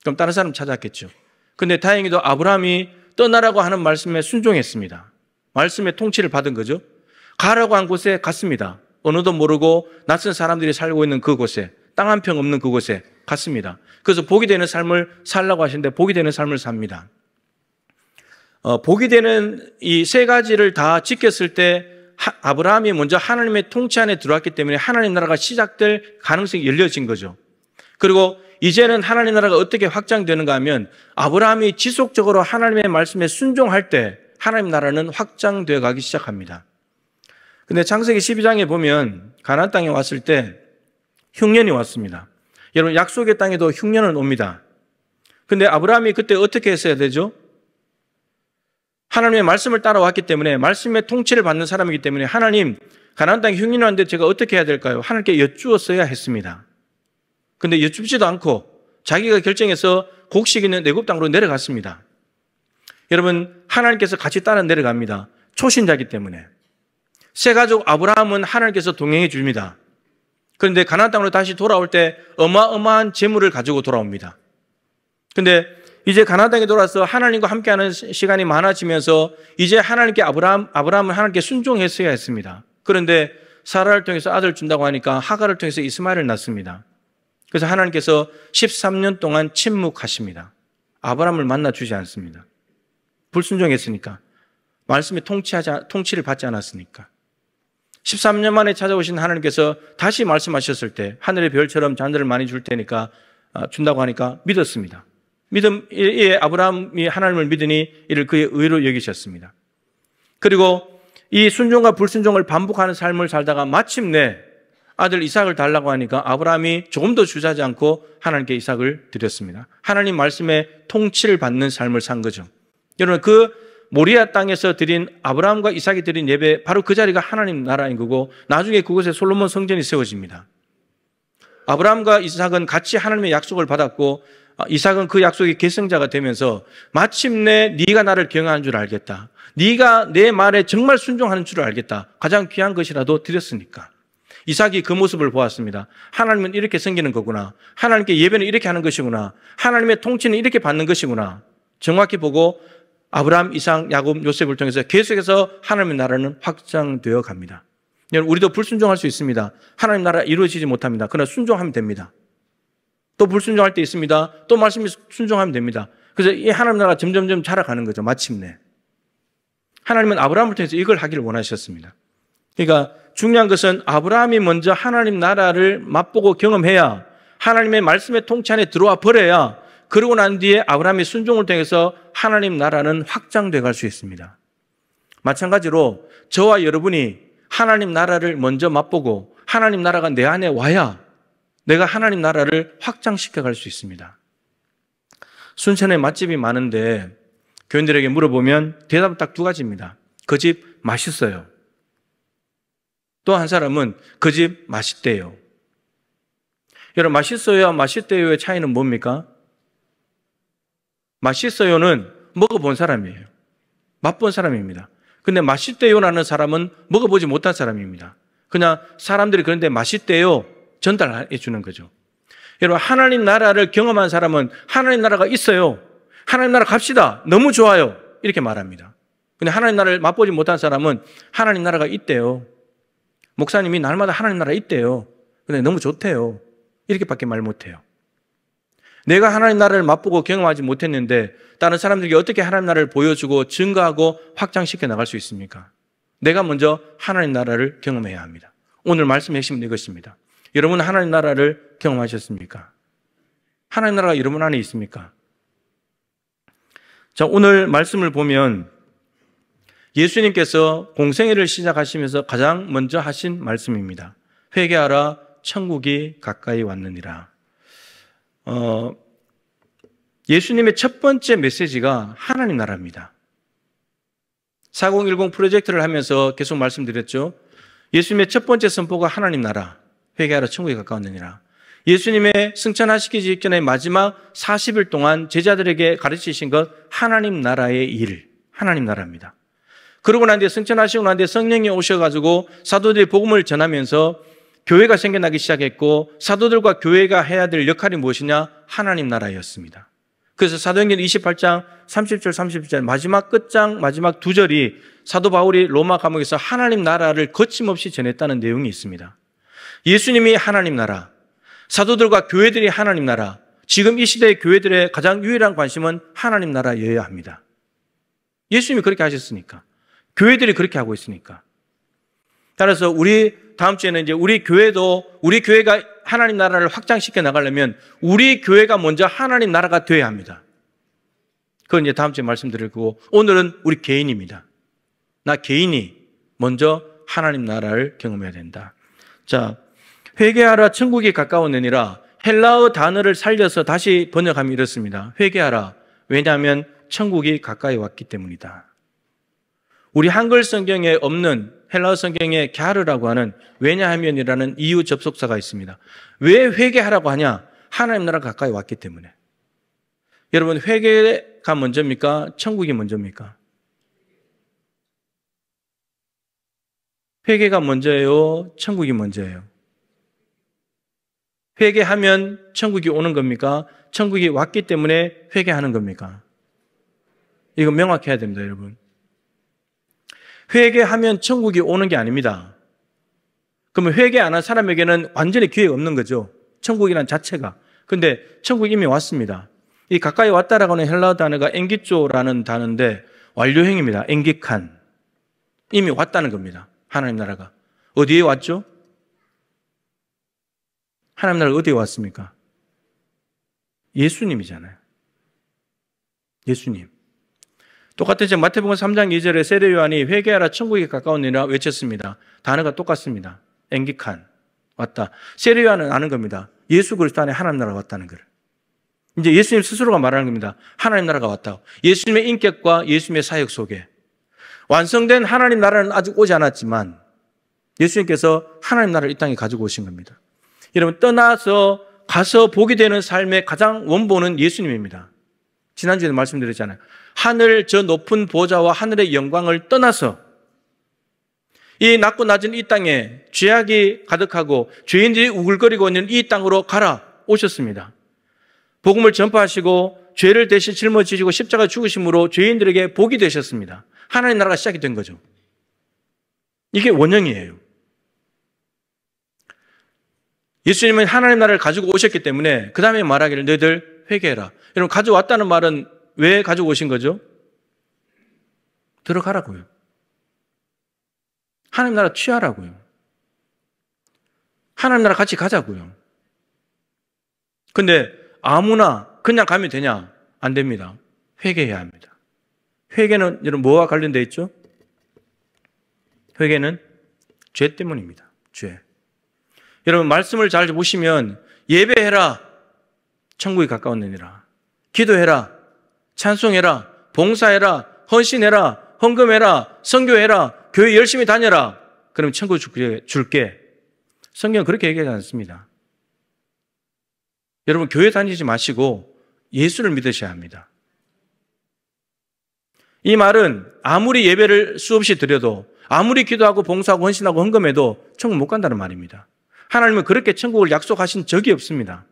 그럼 다른 사람 찾았겠죠. 근데 다행히도 아브라함이 떠나라고 하는 말씀에 순종했습니다. 말씀의 통치를 받은 거죠. 가라고 한 곳에 갔습니다. 언어도 모르고 낯선 사람들이 살고 있는 그곳에, 땅 한 평 없는 그곳에 갔습니다. 그래서 복이 되는 삶을 살라고 하시는데 복이 되는 삶을 삽니다. 복이 되는 이 세 가지를 다 지켰을 때 아브라함이 먼저 하나님의 통치 안에 들어왔기 때문에 하나님 나라가 시작될 가능성이 열려진 거죠. 그리고 이제는 하나님 나라가 어떻게 확장되는가 하면 아브라함이 지속적으로 하나님의 말씀에 순종할 때 하나님 나라는 확장되어 가기 시작합니다. 근데 창세기 12장에 보면 가나안 땅에 왔을 때 흉년이 왔습니다. 여러분, 약속의 땅에도 흉년은 옵니다. 근데 아브라함이 그때 어떻게 했어야 되죠? 하나님의 말씀을 따라왔기 때문에, 말씀의 통치를 받는 사람이기 때문에 하나님, 가나안 땅에 흉년이 왔는데 제가 어떻게 해야 될까요? 하나님께 여쭈었어야 했습니다. 근데 여쭙지도 않고 자기가 결정해서 곡식 있는 애굽 땅으로 내려갔습니다. 여러분, 하나님께서 같이 따라 내려갑니다. 초신자이기 때문에. 세 가족 아브라함은 하나님께서 동행해 줍니다. 그런데 가나안 땅으로 다시 돌아올 때 어마어마한 재물을 가지고 돌아옵니다. 근데 이제 가나안 땅에 돌아와서 하나님과 함께하는 시간이 많아지면서 이제 하나님께 아브라함은 하나님께 순종했어야 했습니다. 그런데 사라를 통해서 아들을 준다고 하니까 하갈을 통해서 이스마엘을 낳습니다. 그래서 하나님께서 13년 동안 침묵하십니다. 아브라함을 만나주지 않습니다. 불순종했으니까. 말씀에 통치를 받지 않았으니까. 13년 만에 찾아오신 하나님께서 다시 말씀하셨을 때 하늘의 별처럼 자녀를 많이 줄 테니까 준다고 하니까 믿었습니다. 믿음에 아브라함이 하나님을 믿으니 이를 그의 의로 여기셨습니다. 그리고 이 순종과 불순종을 반복하는 삶을 살다가 마침내 아들 이삭을 달라고 하니까 아브라함이 조금 더 주저하지 않고 하나님께 이삭을 드렸습니다. 하나님 말씀에 통치를 받는 삶을 산 거죠. 여러분, 그 모리아 땅에서 드린 아브라함과 이삭이 드린 예배, 바로 그 자리가 하나님 나라인 거고 나중에 그곳에 솔로몬 성전이 세워집니다. 아브라함과 이삭은 같이 하나님의 약속을 받았고 이삭은 그 약속의 계승자가 되면서 마침내 네가 나를 경외하는 줄 알겠다. 네가 내 말에 정말 순종하는 줄 알겠다. 가장 귀한 것이라도 드렸으니까. 이삭이 그 모습을 보았습니다. 하나님은 이렇게 섬기는 거구나. 하나님께 예배는 이렇게 하는 것이구나. 하나님의 통치는 이렇게 받는 것이구나. 정확히 보고 아브라함, 이삭, 야곱, 요셉을 통해서 계속해서 하나님의 나라는 확장되어 갑니다. 여러분, 우리도 불순종할 수 있습니다. 하나님 나라 이루어지지 못합니다. 그러나 순종하면 됩니다. 또 불순종할 때 있습니다. 또 말씀에 순종하면 됩니다. 그래서 이 하나님 나라가 점점점 자라가는 거죠. 마침내. 하나님은 아브라함을 통해서 이걸 하기를 원하셨습니다. 그러니까 중요한 것은 아브라함이 먼저 하나님 나라를 맛보고 경험해야, 하나님의 말씀의 통치 안에 들어와 버려야, 그러고 난 뒤에 아브라함의 순종을 통해서 하나님 나라는 확장돼 갈 수 있습니다. 마찬가지로 저와 여러분이 하나님 나라를 먼저 맛보고 하나님 나라가 내 안에 와야 내가 하나님 나라를 확장시켜 갈 수 있습니다. 순천에 맛집이 많은데 교인들에게 물어보면 대답은 딱 두 가지입니다. 그 집 맛있어요. 또 한 사람은 그 집 맛있대요. 여러분, 맛있어요와 맛있대요의 차이는 뭡니까? 맛있어요는 먹어본 사람이에요. 맛본 사람입니다. 근데 맛있대요라는 사람은 먹어보지 못한 사람입니다. 그냥 사람들이 그런데 맛있대요 전달해 주는 거죠. 여러분, 하나님 나라를 경험한 사람은 하나님 나라가 있어요. 하나님 나라 갑시다. 너무 좋아요. 이렇게 말합니다. 근데 하나님 나라를 맛보지 못한 사람은 하나님 나라가 있대요. 목사님이 날마다 하나님 나라 있대요. 근데 너무 좋대요. 이렇게밖에 말 못해요. 내가 하나님 나라를 맛보고 경험하지 못했는데 다른 사람들에게 어떻게 하나님 나라를 보여주고 증거하고 확장시켜 나갈 수 있습니까? 내가 먼저 하나님 나라를 경험해야 합니다. 오늘 말씀의 핵심은 이것입니다. 여러분, 하나님 나라를 경험하셨습니까? 하나님 나라가 여러분 안에 있습니까? 자, 오늘 말씀을 보면 예수님께서 공생애를 시작하시면서 가장 먼저 하신 말씀입니다. 회개하라, 천국이 가까이 왔느니라. 예수님의 첫 번째 메시지가 하나님 나라입니다. 4010 프로젝트를 하면서 계속 말씀드렸죠. 예수님의 첫 번째 선포가 하나님 나라, 회개하라 천국이 가까웠느니라. 예수님의 승천하시기 직전에 마지막 40일 동안 제자들에게 가르치신 것 하나님 나라의 일, 하나님 나라입니다. 그러고 난 뒤에 승천하시고 난 뒤에 성령이 오셔가지고 사도들이 복음을 전하면서 교회가 생겨나기 시작했고 사도들과 교회가 해야 될 역할이 무엇이냐? 하나님 나라였습니다. 그래서 사도행전 28장 30절 31절 마지막 끝장 마지막 두 절이 사도 바울이 로마 감옥에서 하나님 나라를 거침없이 전했다는 내용이 있습니다. 예수님이 하나님 나라, 사도들과 교회들이 하나님 나라, 지금 이 시대의 교회들의 가장 유일한 관심은 하나님 나라여야 합니다. 예수님이 그렇게 하셨으니까, 교회들이 그렇게 하고 있으니까. 따라서 우리 다음 주에는 이제 우리 교회가 하나님 나라를 확장시켜 나가려면 우리 교회가 먼저 하나님 나라가 되어야 합니다. 그건 이제 다음 주에 말씀드릴 거고, 오늘은 우리 개인입니다. 나 개인이 먼저 하나님 나라를 경험해야 된다. 자, 회개하라 천국이 가까웠느니라. 헬라어 단어를 살려서 다시 번역하면 이렇습니다. 회개하라. 왜냐하면 천국이 가까이 왔기 때문이다. 우리 한글 성경에 없는 헬라어 성경에 갸르라고 하는 왜냐하면이라는 이유 접속사가 있습니다. 왜 회개하라고 하냐? 하나님 나라가 가까이 왔기 때문에. 여러분, 회개가 먼저입니까? 천국이 먼저입니까? 회개가 먼저예요? 천국이 먼저예요? 회개하면 천국이 오는 겁니까? 천국이 왔기 때문에 회개하는 겁니까? 이거 명확해야 됩니다, 여러분. 회개하면 천국이 오는 게 아닙니다. 그러면 회개 안 한 사람에게는 완전히 기회가 없는 거죠. 천국이란 자체가. 근데 천국이 이미 왔습니다. 이 가까이 왔다라고 하는 헬라어 단어가 엔기쪼라는 단어인데 완료형입니다. 엔기칸. 이미 왔다는 겁니다. 하나님 나라가. 어디에 왔죠? 하나님 나라가 어디에 왔습니까? 예수님이잖아요. 예수님. 똑같은 제 마태복음 3장 2절에 세례 요한이 회개하라 천국이 가까우니라 외쳤습니다. 단어가 똑같습니다. 엔기칸. 왔다. 세례 요한은 아는 겁니다. 예수 그리스도 안에 하나님 나라가 왔다는 걸. 이제 예수님 스스로가 말하는 겁니다. 하나님 나라가 왔다고. 예수님의 인격과 예수님의 사역 속에 완성된 하나님 나라는 아직 오지 않았지만 예수님께서 하나님 나라를 이 땅에 가지고 오신 겁니다. 여러분, 떠나서 가서 보게 되는 삶의 가장 원본은 예수님입니다. 지난주에 말씀드렸잖아요. 하늘 저 높은 보좌와 하늘의 영광을 떠나서 이 낮고 낮은 이 땅에 죄악이 가득하고 죄인들이 우글거리고 있는 이 땅으로 가라 오셨습니다. 복음을 전파하시고 죄를 대신 짊어지시고 십자가 죽으심으로 죄인들에게 복이 되셨습니다. 하나님 나라가 시작이 된 거죠. 이게 원형이에요. 예수님은 하나님 나라를 가지고 오셨기 때문에 그 다음에 말하기를 너희들 회개해라. 여러분, 가져왔다는 말은 왜 가지고 오신 거죠? 들어가라고요. 하나님 나라 취하라고요. 하나님 나라 같이 가자고요. 근데 아무나 그냥 가면 되냐? 안 됩니다. 회개해야 합니다. 회개는 여러분 뭐와 관련되어 있죠? 회개는 죄 때문입니다. 죄. 여러분, 말씀을 잘 보시면 예배해라. 천국이 가까웠느니라. 기도해라. 찬송해라. 봉사해라. 헌신해라. 헌금해라. 선교해라. 교회 열심히 다녀라. 그럼 천국 줄게. 성경은 그렇게 얘기하지 않습니다. 여러분, 교회 다니지 마시고 예수를 믿으셔야 합니다. 이 말은 아무리 예배를 수없이 드려도 아무리 기도하고 봉사하고 헌신하고 헌금해도 천국 못 간다는 말입니다. 하나님은 그렇게 천국을 약속하신 적이 없습니다.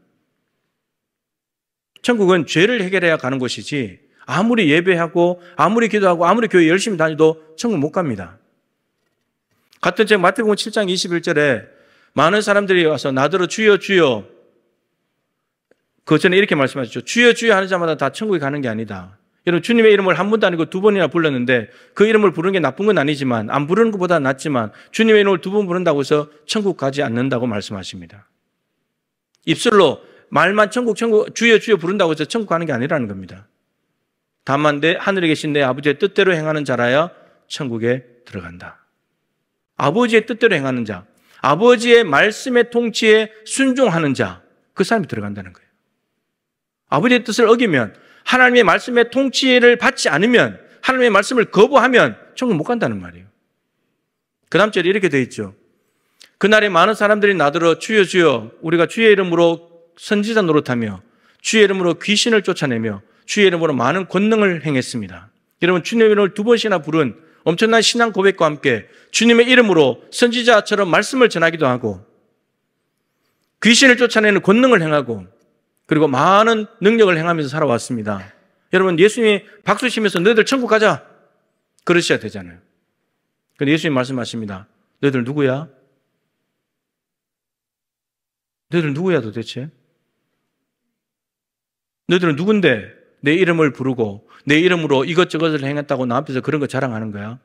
천국은 죄를 해결해야 가는 곳이지 아무리 예배하고 아무리 기도하고 아무리 교회 열심히 다니도 천국 못 갑니다. 같은 책 마태복음 7장 21절에 많은 사람들이 와서 나더러 주여 주여, 그 전에 이렇게 말씀하셨죠. 주여 주여 하는 자마다 다 천국에 가는 게 아니다. 여러분, 주님의 이름을 한 번도 아니고 두 번이나 불렀는데 그 이름을 부르는 게 나쁜 건 아니지만, 안 부르는 것보다 낫지만 주님의 이름을 두 번 부른다고 해서 천국 가지 않는다고 말씀하십니다. 입술로 말만 천국 주여 주여 부른다고 해서 천국 가는 게 아니라는 겁니다. 다만 하늘에 계신 내 아버지의 뜻대로 행하는 자라야 천국에 들어간다. 아버지의 뜻대로 행하는 자, 아버지의 말씀의 통치에 순종하는 자, 그 사람이 들어간다는 거예요. 아버지의 뜻을 어기면, 하나님의 말씀의 통치를 받지 않으면, 하나님의 말씀을 거부하면 천국 못 간다는 말이에요. 그 다음 절에 이렇게 되어 있죠. 그날에 많은 사람들이 나더러 주여 주여, 우리가 주의 이름으로 선지자 노릇하며 주의 이름으로 귀신을 쫓아내며 주의 이름으로 많은 권능을 행했습니다. 여러분, 주님의 이름을 두 번씩이나 부른 엄청난 신앙 고백과 함께 주님의 이름으로 선지자처럼 말씀을 전하기도 하고 귀신을 쫓아내는 권능을 행하고 그리고 많은 능력을 행하면서 살아왔습니다. 여러분, 예수님이 박수 치면서 너희들 천국 가자 그러셔야 되잖아요. 그런데 예수님 말씀하십니다. 너희들 누구야? 너희들 누구야 도대체? 너희들은 누군데 내 이름을 부르고 내 이름으로 이것저것을 행했다고 나 앞에서 그런 거 자랑하는 거야?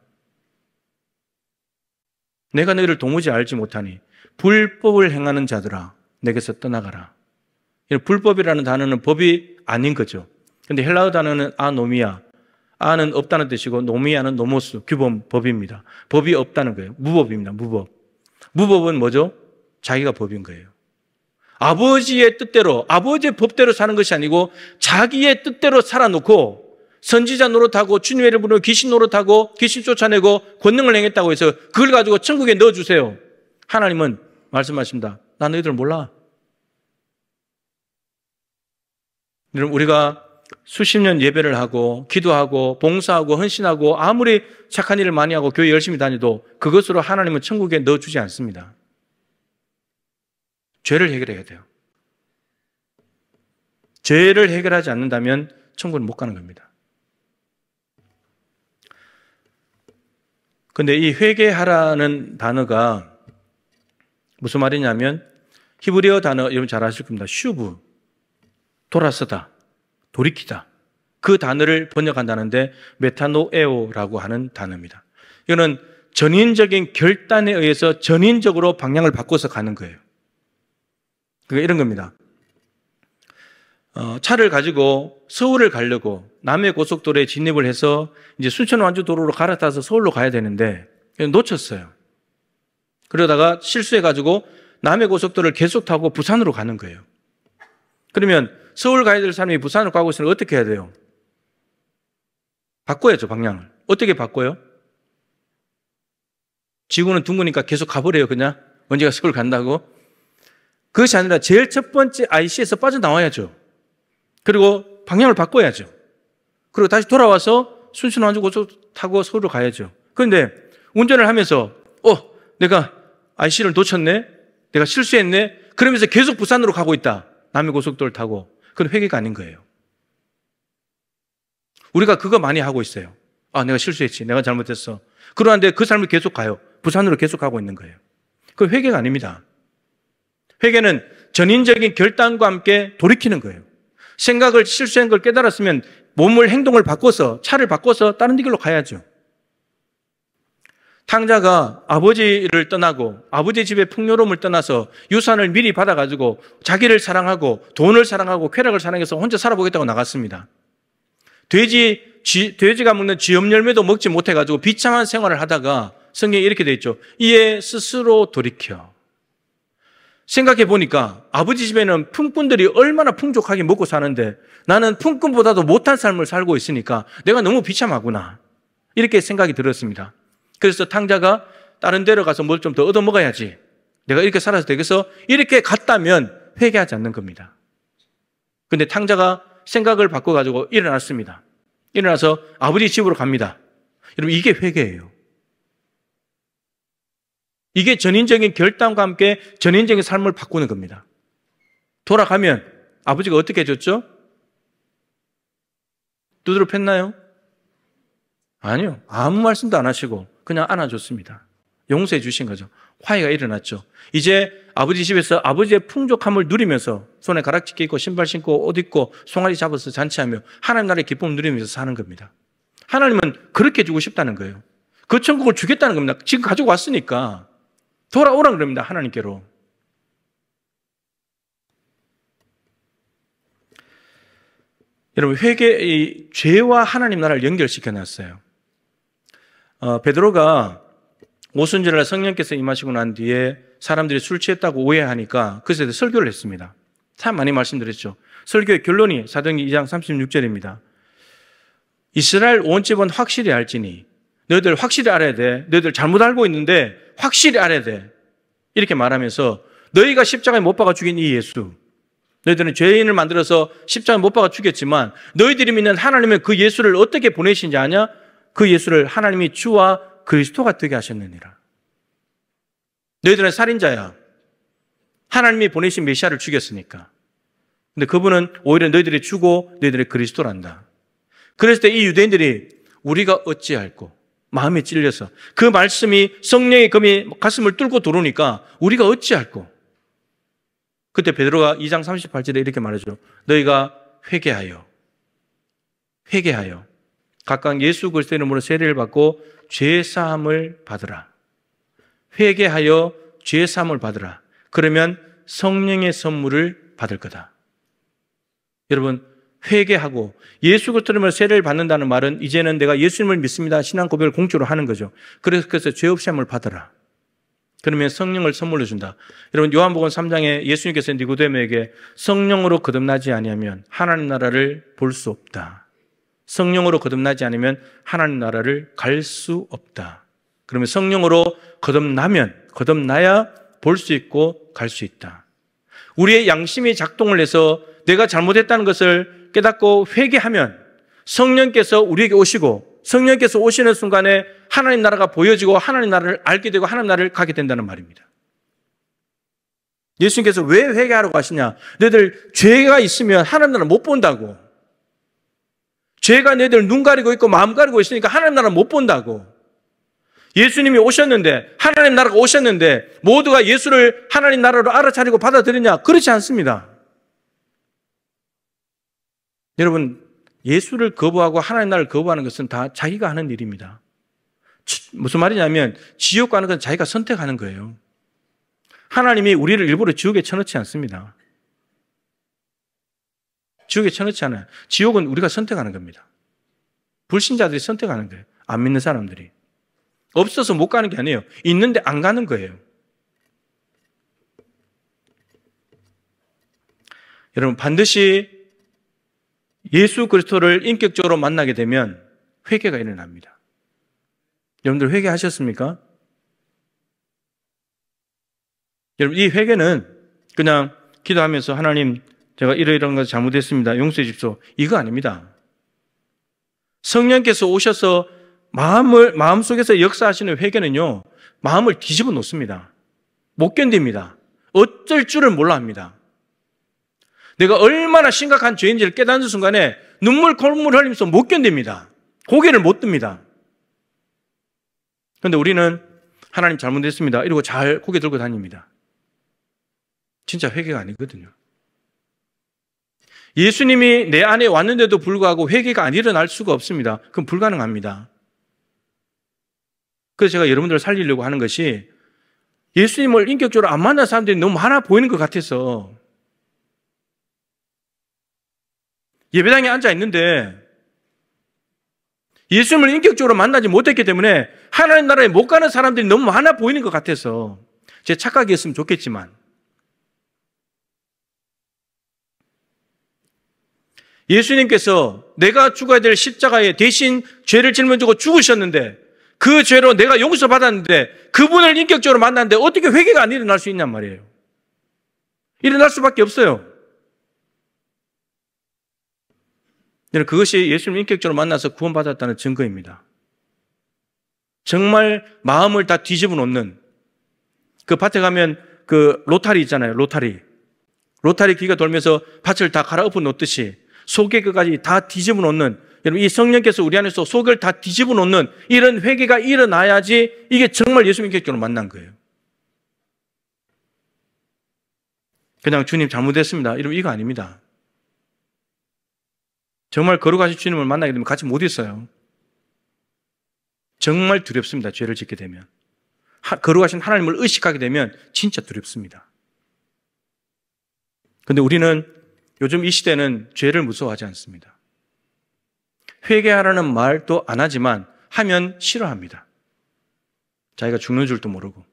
내가 너희를 도무지 알지 못하니 불법을 행하는 자들아 내게서 떠나가라. 불법이라는 단어는 법이 아닌 거죠. 근데 헬라어 단어는 아노미아. 아는 없다는 뜻이고 노미아는 노모스, 규범, 법입니다. 법이 없다는 거예요. 무법입니다. 무법. 무법은 뭐죠? 자기가 법인 거예요. 아버지의 뜻대로, 아버지의 법대로 사는 것이 아니고 자기의 뜻대로 살아놓고 선지자 노릇하고 주님의 이름으로 귀신 노릇하고 귀신 쫓아내고 권능을 행했다고 해서 그걸 가지고 천국에 넣어주세요. 하나님은 말씀하십니다. 나 너희들 몰라. 여러분, 우리가 수십 년 예배를 하고 기도하고 봉사하고 헌신하고 아무리 착한 일을 많이 하고 교회 열심히 다녀도 그것으로 하나님은 천국에 넣어주지 않습니다. 죄를 해결해야 돼요. 죄를 해결하지 않는다면 천국을 못 가는 겁니다. 그런데 이 회개하라는 단어가 무슨 말이냐면 히브리어 단어 여러분 잘 아실 겁니다. 슈브, 돌아서다, 돌이키다. 그 단어를 번역한다는데 메타노에오라고 하는 단어입니다. 이거는 전인적인 결단에 의해서 전인적으로 방향을 바꿔서 가는 거예요. 그게 이런 겁니다. 차를 가지고 서울을 가려고 남해 고속도로에 진입을 해서 이제 순천 완주 도로로 갈아타서 서울로 가야 되는데 놓쳤어요. 그러다가 실수해가지고 남해 고속도로를 계속 타고 부산으로 가는 거예요. 그러면 서울 가야 될 사람이 부산으로 가고 있으면 어떻게 해야 돼요? 바꿔야죠, 방향을. 어떻게 바꿔요? 지구는 둥그니까 계속 가버려요, 그냥. 언제가 서울 간다고? 그것이 아니라 제일 첫 번째 IC에서 빠져나와야죠. 그리고 방향을 바꿔야죠. 그리고 다시 돌아와서 순천 완주 고속 타고 서울로 가야죠. 그런데 운전을 하면서 내가 IC를 놓쳤네? 내가 실수했네? 그러면서 계속 부산으로 가고 있다. 남해 고속도로를 타고. 그건 회개가 아닌 거예요. 우리가 그거 많이 하고 있어요. 내가 실수했지. 내가 잘못했어. 그러는데 그 삶을 계속 가요. 부산으로 계속 가고 있는 거예요. 그건 회개가 아닙니다. 회개는 전인적인 결단과 함께 돌이키는 거예요. 생각을 실수한 걸 깨달았으면 몸을 행동을 바꿔서 차를 바꿔서 다른 길로 가야죠. 탕자가 아버지를 떠나고 아버지 집의 풍요로움을 떠나서 유산을 미리 받아가지고 자기를 사랑하고 돈을 사랑하고 쾌락을 사랑해서 혼자 살아보겠다고 나갔습니다. 돼지가 먹는 쥐염 열매도 먹지 못해가지고 비참한 생활을 하다가 성경에 이렇게 되어 있죠. 이에 스스로 돌이켜. 생각해 보니까 아버지 집에는 품꾼들이 얼마나 풍족하게 먹고 사는데 나는 품꾼보다도 못한 삶을 살고 있으니까 내가 너무 비참하구나. 이렇게 생각이 들었습니다. 그래서 탕자가 다른 데로 가서 뭘 좀 더 얻어먹어야지. 내가 이렇게 살아서 되겠어? 이렇게 갔다면 회개하지 않는 겁니다. 근데 탕자가 생각을 바꿔가지고 일어났습니다. 일어나서 아버지 집으로 갑니다. 여러분, 이게 회개예요. 이게 전인적인 결단과 함께 전인적인 삶을 바꾸는 겁니다. 돌아가면 아버지가 어떻게 해줬죠? 두드러 팼나요? 아니요. 아무 말씀도 안 하시고 그냥 안아줬습니다. 용서해 주신 거죠. 화해가 일어났죠. 이제 아버지 집에서 아버지의 풍족함을 누리면서 손에 가락지 끼고 신발 신고 옷 입고 송아지 잡아서 잔치하며 하나님 나라의 기쁨을 누리면서 사는 겁니다. 하나님은 그렇게 주고 싶다는 거예요. 그 천국을 주겠다는 겁니다. 지금 가지고 왔으니까 돌아오라는 겁니다. 하나님께로. 여러분, 회개, 죄와 하나님 나라를 연결시켜 놨어요. 베드로가 오순절날 성령께서 임하시고 난 뒤에 사람들이 술 취했다고 오해하니까 그래서 설교를 했습니다. 참 많이 말씀드렸죠. 설교의 결론이 사도행전 2장 36절입니다. 이스라엘 온 집은 확실히 알지니 너희들 확실히 알아야 돼. 너희들 잘못 알고 있는데 확실히 알아야 돼. 이렇게 말하면서 너희가 십자가에 못 박아 죽인 이 예수, 너희들은 죄인을 만들어서 십자가에 못 박아 죽였지만 너희들이 믿는 하나님은 그 예수를 어떻게 보내신지 아냐? 그 예수를 하나님이 주와 그리스도가 되게 하셨느니라. 너희들은 살인자야. 하나님이 보내신 메시아를 죽였으니까. 근데 그분은 오히려 너희들이 주고 너희들의 그리스도란다. 그랬을 때 이 유대인들이 우리가 어찌할꼬 마음에 찔려서 그 말씀이 성령의 검이 가슴을 뚫고 들어오니까 우리가 어찌할꼬. 그때 베드로가 2장 38절에 이렇게 말하죠. 너희가 회개하여 각각 예수 그리스도의 이름으로 세례를 받고 죄사함을 받으라. 회개하여 죄사함을 받으라. 그러면 성령의 선물을 받을 거다. 여러분, 회개하고 예수 그리스도를 세례를 받는다는 말은 이제는 내가 예수님을 믿습니다. 신앙 고백을 공적으로 하는 거죠. 그래서 죄 없이 함을 받아라. 그러면 성령을 선물로 준다. 여러분, 요한복음 3장에 예수님께서 니고데모에게 성령으로 거듭나지 아니하면 하나님 나라를 볼 수 없다. 성령으로 거듭나지 않으면 하나님 나라를 갈 수 없다. 그러면 성령으로 거듭나야 볼 수 있고 갈 수 있다. 우리의 양심이 작동을 해서 내가 잘못했다는 것을 깨닫고 회개하면 성령께서 우리에게 오시고 성령께서 오시는 순간에 하나님 나라가 보여지고 하나님 나라를 알게 되고 하나님 나라를 가게 된다는 말입니다. 예수님께서 왜 회개하라고 하시냐? 너희들 죄가 있으면 하나님 나라 못 본다고. 죄가 너희들 눈 가리고 있고 마음 가리고 있으니까 하나님 나라 못 본다고. 예수님이 오셨는데, 하나님 나라가 오셨는데 모두가 예수를 하나님 나라로 알아차리고 받아들이냐? 그렇지 않습니다. 여러분, 예수를 거부하고 하나님 나라를 거부하는 것은 다 자기가 하는 일입니다. 무슨 말이냐면 지옥 가는 건 자기가 선택하는 거예요. 하나님이 우리를 일부러 지옥에 쳐넣지 않습니다. 지옥에 쳐넣지 않아요. 지옥은 우리가 선택하는 겁니다. 불신자들이 선택하는 거예요. 안 믿는 사람들이. 없어서 못 가는 게 아니에요. 있는데 안 가는 거예요. 여러분, 반드시 예수 그리스도를 인격적으로 만나게 되면 회개가 일어납니다. 여러분들 회개하셨습니까? 여러분, 이 회개는 그냥 기도하면서 하나님 제가 이러이러한 것 잘못했습니다. 용서해 주십시오. 이거 아닙니다. 성령께서 오셔서 마음속에서 역사하시는 회개는요, 마음을 뒤집어 놓습니다. 못 견딥니다. 어쩔 줄을 몰라 합니다. 내가 얼마나 심각한 죄인지를 깨닫는 순간에 눈물 콧물 흘리면서 못 견딥니다. 고개를 못 듭니다. 그런데 우리는 하나님 잘못했습니다. 이러고 잘 고개 들고 다닙니다. 진짜 회개가 아니거든요. 예수님이 내 안에 왔는데도 불구하고 회개가 안 일어날 수가 없습니다. 그건 불가능합니다. 그래서 제가 여러분들을 살리려고 하는 것이 예수님을 인격적으로 안 만난 사람들이 너무 많아 보이는 것 같아서 예배당에 앉아 있는데 예수님을 인격적으로 만나지 못했기 때문에 하나님 나라에 못 가는 사람들이 너무 많아 보이는 것 같아서 제 착각이었으면 좋겠지만 예수님께서 내가 죽어야 될 십자가에 대신 죄를 짊어지고 죽으셨는데 그 죄로 내가 용서받았는데 그분을 인격적으로 만났는데 어떻게 회개가 안 일어날 수 있냔 말이에요. 일어날 수밖에 없어요. 그것이 예수님 인격적으로 만나서 구원받았다는 증거입니다. 정말 마음을 다 뒤집어 놓는, 그 밭에 가면 그 로타리 있잖아요. 로타리 귀가 돌면서 밭을 다 갈아엎어 놓듯이 속의 것까지 다 뒤집어 놓는, 여러분, 이 성령께서 우리 안에서 속을 다 뒤집어 놓는 이런 회개가 일어나야지 이게 정말 예수님 인격적으로 만난 거예요. 그냥 주님 잘못했습니다, 이러면 이거 아닙니다. 정말 거룩하신 주님을 만나게 되면 같이 못 있어요. 정말 두렵습니다. 죄를 짓게 되면. 거룩하신 하나님을 의식하게 되면 진짜 두렵습니다. 그런데 우리는 요즘 이 시대는 죄를 무서워하지 않습니다. 회개하라는 말도 안 하지만 하면 싫어합니다. 자기가 죽는 줄도 모르고.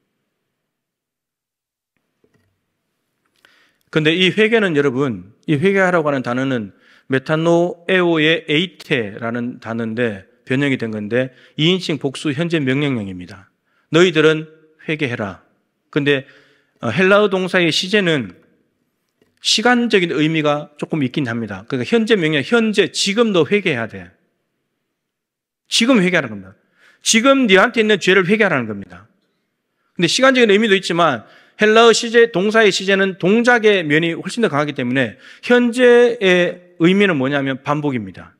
그런데 이 회개는, 여러분, 이 회개하라고 하는 단어는 메타노에오의 에이테라는 단어인데 변형이 된 건데 2인칭 복수 현재 명령형입니다. 너희들은 회개해라. 그런데 헬라어 동사의 시제는 시간적인 의미가 조금 있긴 합니다. 그러니까 현재 명령, 현재, 지금 너 회개해야 돼. 지금 회개하는 겁니다. 지금 너한테 있는 죄를 회개하라는 겁니다. 근데 시간적인 의미도 있지만 헬라어 시제, 동사의 시제는 동작의 면이 훨씬 더 강하기 때문에 현재의 의미는 뭐냐면 반복입니다.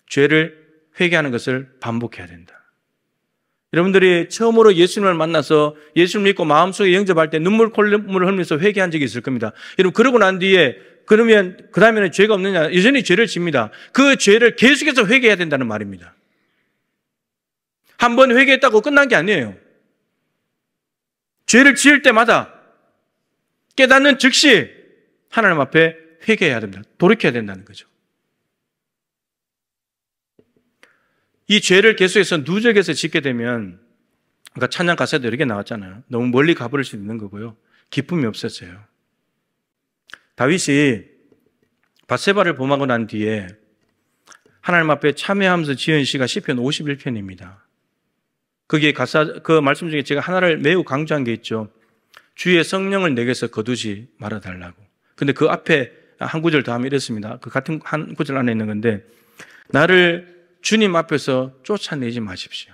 죄를 회개하는 것을 반복해야 된다. 여러분들이 처음으로 예수님을 만나서 예수님을 믿고 마음속에 영접할 때 눈물을 흘리면서 회개한 적이 있을 겁니다. 여러분, 그러고 난 뒤에 그러면 그 다음에는 죄가 없느냐? 여전히 죄를 집니다. 그 죄를 계속해서 회개해야 된다는 말입니다. 한 번 회개했다고 끝난 게 아니에요. 죄를 지을 때마다 깨닫는 즉시 하나님 앞에 회개해야 됩니다. 돌이켜야 된다는 거죠. 이 죄를 계속해서 누적해서 짓게 되면, 그러니까 찬양 가사도 여러 개 나왔잖아요. 너무 멀리 가버릴 수 있는 거고요. 기쁨이 없었어요. 다윗이 밧세바를 범하고 난 뒤에 하나님 앞에 참회하면서 지은 시가 시편 51편입니다. 거기에 그 말씀 중에 제가 하나를 매우 강조한 게 있죠. 주의 성령을 내게서 거두지 말아달라고. 근데 그 앞에 한 구절 더 하면 이랬습니다. 그 같은 한 구절 안에 있는 건데, 나를 주님 앞에서 쫓아내지 마십시오.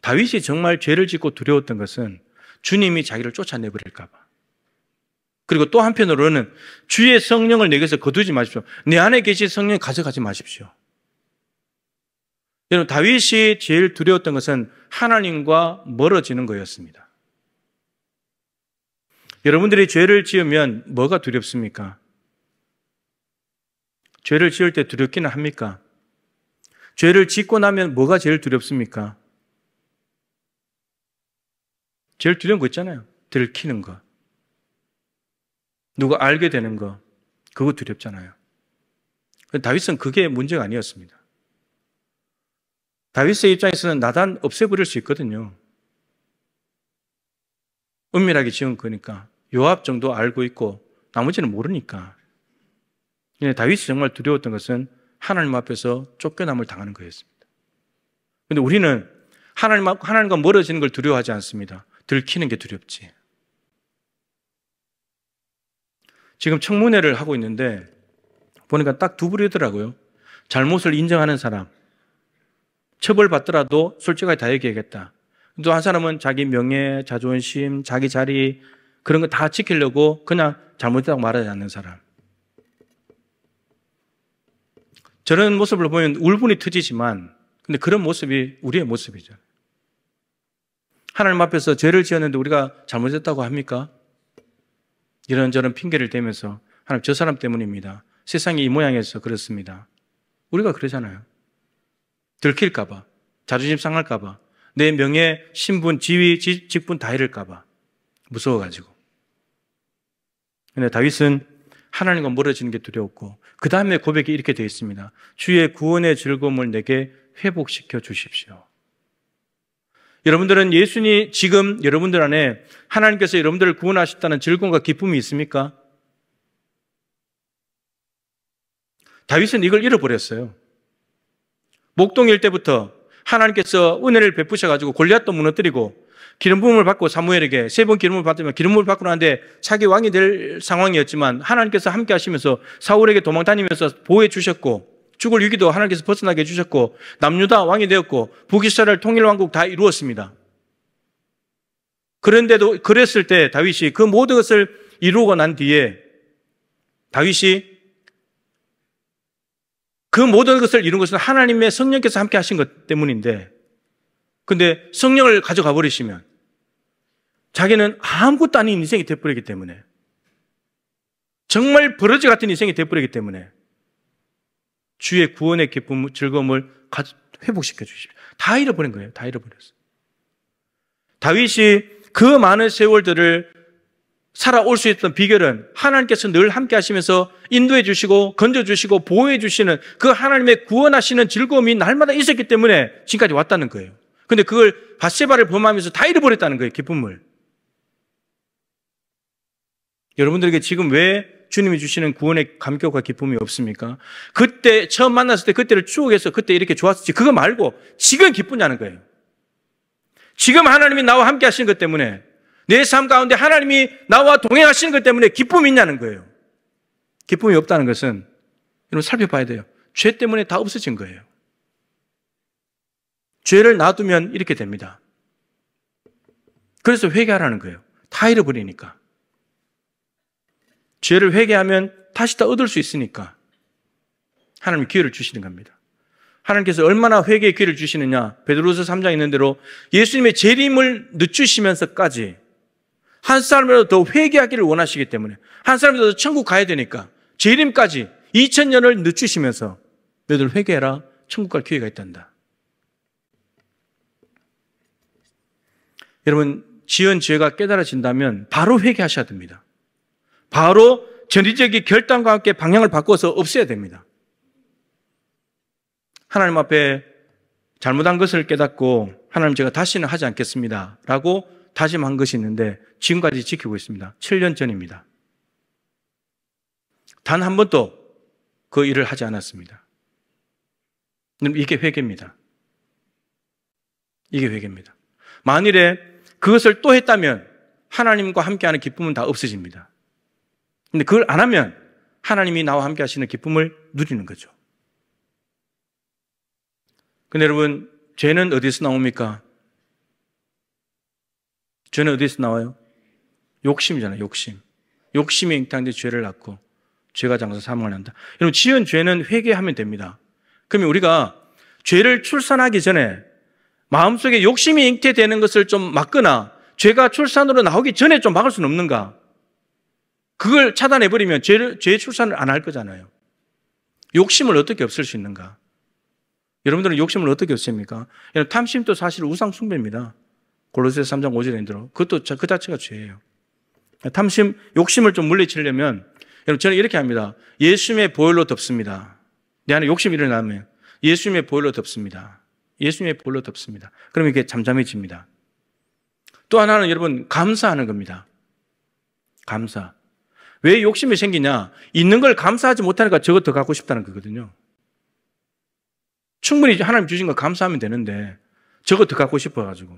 다윗이 정말 죄를 짓고 두려웠던 것은 주님이 자기를 쫓아내버릴까 봐. 그리고 또 한편으로는 주의 성령을 내게서 거두지 마십시오. 내 안에 계신 성령 가져가지 마십시오. 여러분, 다윗이 제일 두려웠던 것은 하나님과 멀어지는 거였습니다. 여러분들이 죄를 지으면 뭐가 두렵습니까? 죄를 지을 때 두렵기는 합니까? 죄를 짓고 나면 뭐가 제일 두렵습니까? 제일 두려운 거 있잖아요. 들키는 거. 누가 알게 되는 거. 그거 두렵잖아요. 다윗은 그게 문제가 아니었습니다. 다윗의 입장에서는 나단 없애버릴 수 있거든요. 은밀하게 지은 거니까. 요압 정도 알고 있고 나머지는 모르니까. 다윗이 정말 두려웠던 것은 하나님 앞에서 쫓겨남을 당하는 거였습니다. 그런데 우리는 하나님과 멀어지는 걸 두려워하지 않습니다. 들키는 게 두렵지. 지금 청문회를 하고 있는데 보니까 딱 두 부류더라고요. 잘못을 인정하는 사람, 처벌받더라도 솔직하게 다 얘기하겠다. 또 한 사람은 자기 명예, 자존심, 자기 자리 그런 거 다 지키려고 그냥 잘못했다고 말하지 않는 사람. 저런 모습을 보면 울분이 터지지만, 근데 그런 모습이 우리의 모습이죠. 하나님 앞에서 죄를 지었는데 우리가 잘못했다고 합니까? 이런저런 핑계를 대면서 하나님, 저 사람 때문입니다. 세상이 이 모양에서 그렇습니다. 우리가 그러잖아요. 들킬까봐, 자존심 상할까봐, 내 명예, 신분, 지위, 직분 다 잃을까봐 무서워가지고. 근데 다윗은 하나님과 멀어지는 게 두려웠고, 그 다음에 고백이 이렇게 되어 있습니다. 주의 구원의 즐거움을 내게 회복시켜 주십시오. 여러분들은 예수님, 지금 여러분들 안에 하나님께서 여러분들을 구원하셨다는 즐거움과 기쁨이 있습니까? 다윗은 이걸 잃어버렸어요. 목동일 때부터 하나님께서 은혜를 베푸셔가지고 골리앗도 무너뜨리고 기름 부음을 받고 사무엘에게 3번 기름을 받으면 기름 부음을 받고 나는데 자기 왕이 될 상황이었지만 하나님께서 함께 하시면서 사울에게 도망 다니면서 보호해 주셨고 죽을 위기도 하나님께서 벗어나게 해주셨고 남유다 왕이 되었고 북이스라엘 통일왕국 다 이루었습니다. 그런데도 그랬을 때 다윗이 그 모든 것을 이루고 난 뒤에 다윗이 그 모든 것을 이룬 것은 하나님의 성령께서 함께 하신 것 때문인데 근데 성령을 가져가 버리시면 자기는 아무것도 아닌 인생이 되어버리기 때문에 정말 버러지 같은 인생이 되어버리기 때문에 주의 구원의 기쁨, 즐거움을 회복시켜 주십시오. 다 잃어버린 거예요. 다 잃어버렸어요. 다윗이 그 많은 세월들을 살아올 수 있던 비결은 하나님께서 늘 함께 하시면서 인도해 주시고 건져 주시고 보호해 주시는 그 하나님의 구원하시는 즐거움이 날마다 있었기 때문에 지금까지 왔다는 거예요. 근데 그걸 밧세바를 범하면서 다 잃어버렸다는 거예요. 기쁨을. 여러분들에게 지금 왜 주님이 주시는 구원의 감격과 기쁨이 없습니까? 그때 처음 만났을 때 그때를 추억해서 그때 이렇게 좋았었지 그거 말고 지금 기쁘냐는 거예요. 지금 하나님이 나와 함께 하시는 것 때문에 내 삶 가운데 하나님이 나와 동행하시는 것 때문에 기쁨이 있냐는 거예요. 기쁨이 없다는 것은 여러분 살펴봐야 돼요. 죄 때문에 다 없어진 거예요. 죄를 놔두면 이렇게 됩니다. 그래서 회개하라는 거예요. 다 잃어버리니까. 죄를 회개하면 다시 다 얻을 수 있으니까 하나님이 기회를 주시는 겁니다. 하나님께서 얼마나 회개의 기회를 주시느냐. 베드로서 3장에 있는 대로 예수님의 재림을 늦추시면서까지 한 사람이라도 더 회개하기를 원하시기 때문에 한 사람이라도 더 천국 가야 되니까 재림까지 2000년을 늦추시면서 너희들 회개해라. 천국 갈 기회가 있단다. 여러분 지은 죄가 깨달아진다면 바로 회개하셔야 됩니다. 바로 전리적인 결단과 함께 방향을 바꿔서 없애야 됩니다. 하나님 앞에 잘못한 것을 깨닫고 하나님 제가 다시는 하지 않겠습니다 라고 다짐한 것이 있는데 지금까지 지키고 있습니다. 7년 전입니다. 단 한 번도 그 일을 하지 않았습니다. 이게 회개입니다. 이게 회개입니다. 만일에 그것을 또 했다면 하나님과 함께하는 기쁨은 다 없어집니다. 근데 그걸 안 하면 하나님이 나와 함께 하시는 기쁨을 누리는 거죠. 근데 여러분, 죄는 어디서 나옵니까? 죄는 어디서 나와요? 욕심이잖아요, 욕심. 욕심이 잉태한 데 죄를 낳고 죄가 장사 사망을 한다. 여러분, 지은 죄는 회개하면 됩니다. 그러면 우리가 죄를 출산하기 전에 마음속에 욕심이 잉태되는 것을 좀 막거나 죄가 출산으로 나오기 전에 좀 막을 수는 없는가? 그걸 차단해버리면 죄의 출산을 안 할 거잖아요. 욕심을 어떻게 없앨 수 있는가? 여러분들은 욕심을 어떻게 없앱니까? 탐심도 사실 우상 숭배입니다. 골로새서 3장 5절에 있는 대로 그것도 그 자체가 죄예요. 탐심, 욕심을 좀 물리치려면 여러분 저는 이렇게 합니다. 예수님의 보혈로 덮습니다. 내 안에 욕심이 일어나면 예수님의 보혈로 덮습니다. 예수님의 보혈로 덮습니다. 그러면 이게 잠잠해집니다. 또 하나는 여러분 감사하는 겁니다. 감사. 왜 욕심이 생기냐? 있는 걸 감사하지 못하니까 저것 더 갖고 싶다는 거거든요. 충분히 하나님 주신 거 감사하면 되는데 저것 더 갖고 싶어가지고.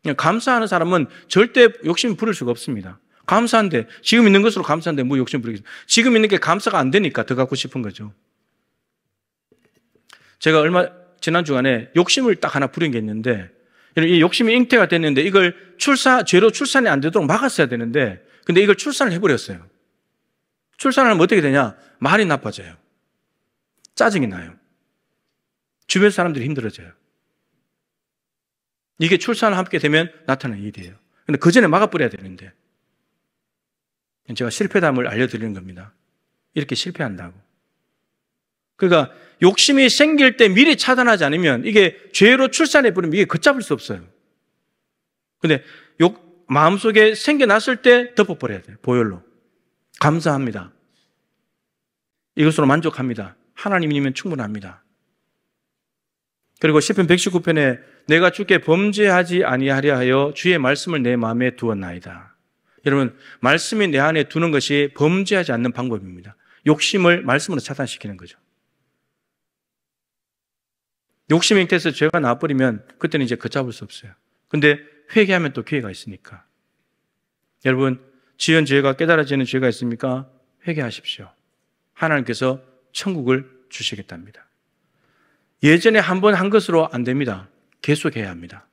그냥 감사하는 사람은 절대 욕심 부릴 수가 없습니다. 감사한데, 지금 있는 것으로 감사한데 뭐 욕심 부리겠어요? 지금 있는 게 감사가 안 되니까 더 갖고 싶은 거죠. 제가 지난 주간에 욕심을 딱 하나 부린 게 있는데, 이 욕심이 잉태가 됐는데 이걸 죄로 출산이 안 되도록 막았어야 되는데, 근데 이걸 출산을 해버렸어요. 출산을 하면 어떻게 되냐? 말이 나빠져요. 짜증이 나요. 주변 사람들이 힘들어져요. 이게 출산을 함께 되면 나타나는 일이에요. 근데 그 전에 막아버려야 되는데, 제가 실패담을 알려드리는 겁니다. 이렇게 실패한다고. 그러니까 욕심이 생길 때 미리 차단하지 않으면 이게 죄로 출산해버리면 이게 걷잡을 수 없어요. 근데 마음속에 생겨났을 때 덮어버려야 돼요. 보혈로. 감사합니다. 이것으로 만족합니다. 하나님이면 충분합니다. 그리고 시편 119편에 내가 주께 범죄하지 아니하려 하여 주의 말씀을 내 마음에 두었나이다. 여러분, 말씀이 내 안에 두는 것이 범죄하지 않는 방법입니다. 욕심을 말씀으로 차단시키는 거죠. 욕심이 잉태해서 죄가 나와버리면 그때는 이제 걷잡을 수 없어요. 근데 회개하면 또 기회가 있으니까. 여러분, 지은 죄가 깨달아지는 죄가 있습니까? 회개하십시오. 하나님께서 천국을 주시겠답니다. 예전에 한 번 한 것으로 안 됩니다. 계속해야 합니다.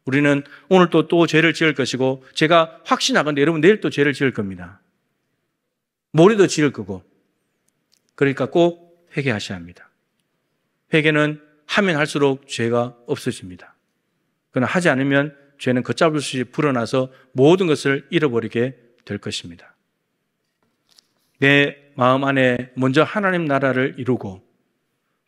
우리는 오늘 또 죄를 지을 것이고, 제가 확신하건대 여러분 내일 또 죄를 지을 겁니다. 모레도 지을 거고. 그러니까 꼭 회개하셔야 합니다. 회개는 하면 할수록 죄가 없어집니다. 그러나 하지 않으면 죄는 걷잡을 수 없이 불어나서 모든 것을 잃어버리게 될 것입니다. 내 마음 안에 먼저 하나님 나라를 이루고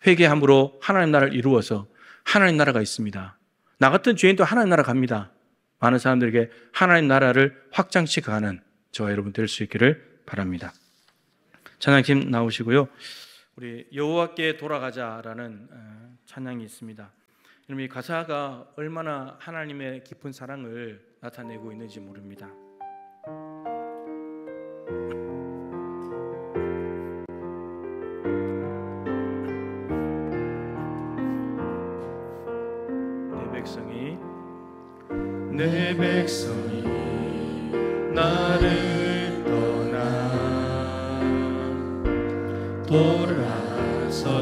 회개함으로 하나님 나라를 이루어서 하나님 나라가 있습니다. 나 같은 죄인도 하나님 나라 갑니다. 많은 사람들에게 하나님 나라를 확장시켜가는 저와 여러분 될 수 있기를 바랍니다. 찬양팀 나오시고요. 우리 여호와께 돌아가자라는 찬양이 있습니다. 여러분, 이 가사가 얼마나 하나님의 깊은 사랑을 나타내고 있는지 모릅니다. 내 백성이 나를 떠나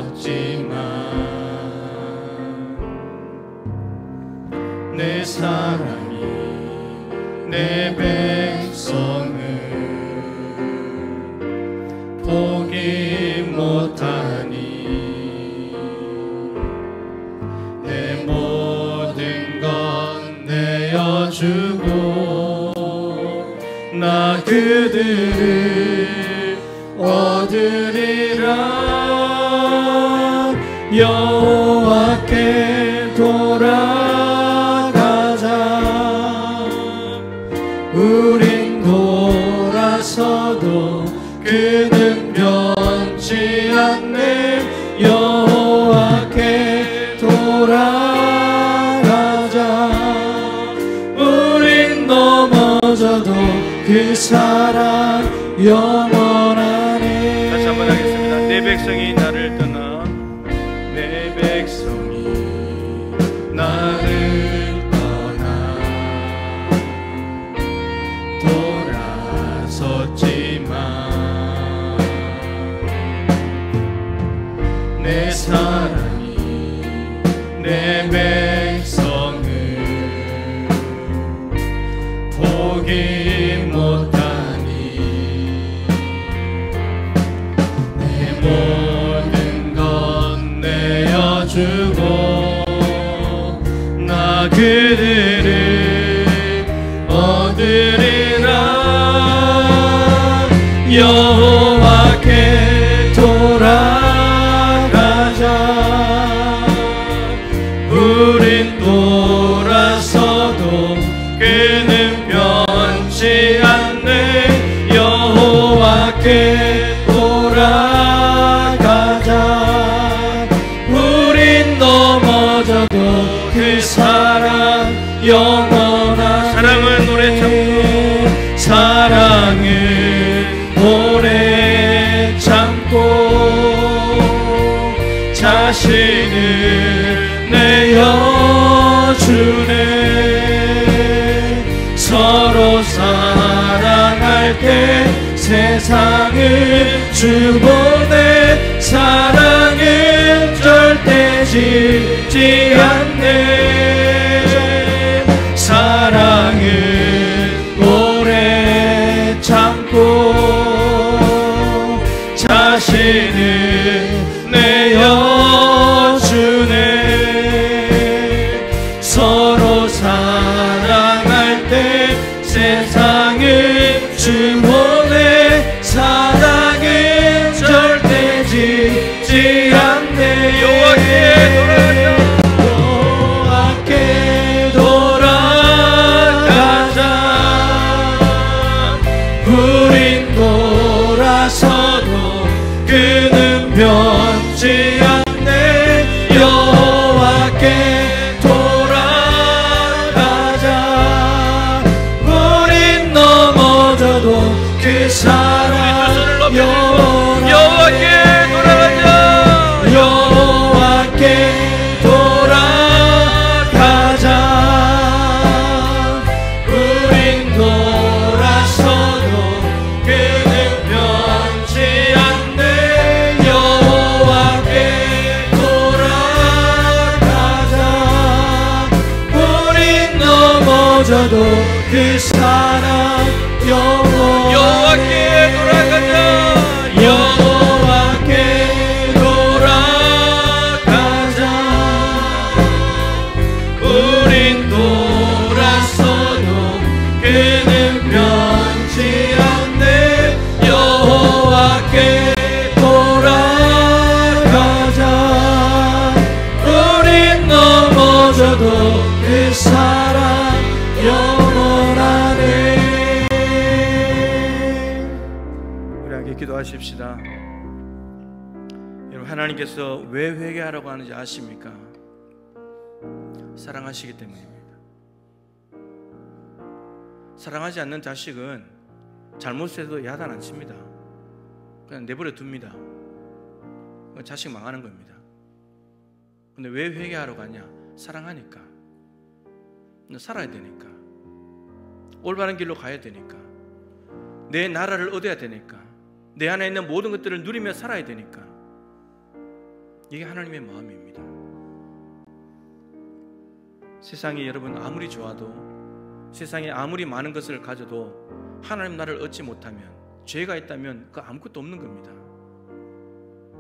돌아섰지만 내 사랑이 내 백성을 포기 못하니 내 모든 건 내어주고 나 그들을 얻으리라. 여호와께 돌아가자. 우린 돌아서도 그는 변치 않네. 여호와께 돌아가자. 우린 넘어져도 그 사랑 영원하네. 다시 한번 하겠습니다. 내 백성이 나를 떠나, 내 백성이 나를 떠나 돌아섰지만 내 사랑이 내 백성을 포기 못하니 내 모든 건 내어주고 나 그들을 얻으리라. 여호와께 돌아가자. 우린 돌아서도 그는 변치 않네. 여호와께 돌아가자. 우린 넘어져도 그 사랑 영원한 사랑은 오래 참고 사랑은 오래 참고 자신을 내어주네. 서로 사랑할 때 세상을 주보내. 사랑은 절대 지지 않네. 사랑은 오래 참고 자신을 내어주네. 서로 사랑할 때 세상을 주보내. 사랑은 절대 지지 않네. 여호와께 돌아가자. 우린 돌아서도 그는 변치 않네. 여호와께 돌아가자. 우린 넘어져도 그 사랑 영원하네. 여호와께 돌아가자. 넘어져도 그 사랑 영원하네. 여호와께 돌아가자. 여호와께 돌아가자. 우린 돌아서도 그는 변치 않네. 여호와께 돌아가자. 우린 넘어져도 그 사랑 영원하네. 우리 함께 기도하십시다. 여러분, 하나님께서 왜 회개하라고 하는지 아십니까? 사랑하시기 때문입니다. 사랑하지 않는 자식은 잘못해도 야단 안 칩니다. 그냥 내버려 둡니다. 자식 망하는 겁니다. 근데 왜 회개하러 가냐? 사랑하니까. 살아야 되니까. 올바른 길로 가야 되니까. 내 나라를 얻어야 되니까. 내 안에 있는 모든 것들을 누리며 살아야 되니까. 이게 하나님의 마음입니다. 세상이 여러분 아무리 좋아도, 세상에 아무리 많은 것을 가져도 하나님 나라를 얻지 못하면, 죄가 있다면 그 아무것도 없는 겁니다.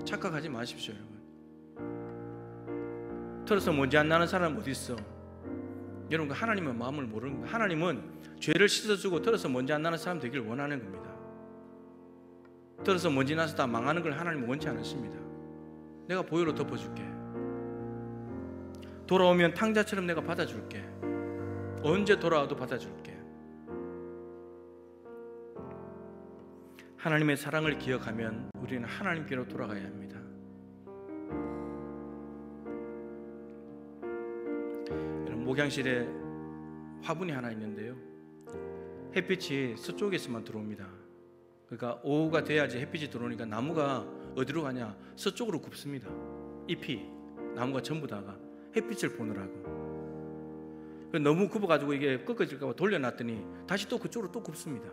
착각하지 마십시오, 여러분. 털어서 먼지 안 나는 사람 어디 있어? 여러분, 그 하나님의 마음을 모르는 거예요. 하나님은 죄를 씻어주고 털어서 먼지 안 나는 사람 되길 원하는 겁니다. 털어서 먼지 나서 다 망하는 걸 하나님은 원치 않으십니다. 내가 보혈로 덮어줄게. 돌아오면 탕자처럼 내가 받아줄게. 언제 돌아와도 받아줄게. 하나님의 사랑을 기억하면 우리는 하나님께로 돌아가야 합니다. 여러분, 목양실에 화분이 하나 있는데요, 햇빛이 서쪽에서만 들어옵니다. 그러니까 오후가 돼야지 햇빛이 들어오니까 나무가 어디로 가냐? 서쪽으로 굽습니다. 잎이, 나무가 전부 다가 햇빛을 보느라고. 너무 굽어가지고 이게 꺾어질까 봐 돌려놨더니 다시 또 그쪽으로 또 굽습니다.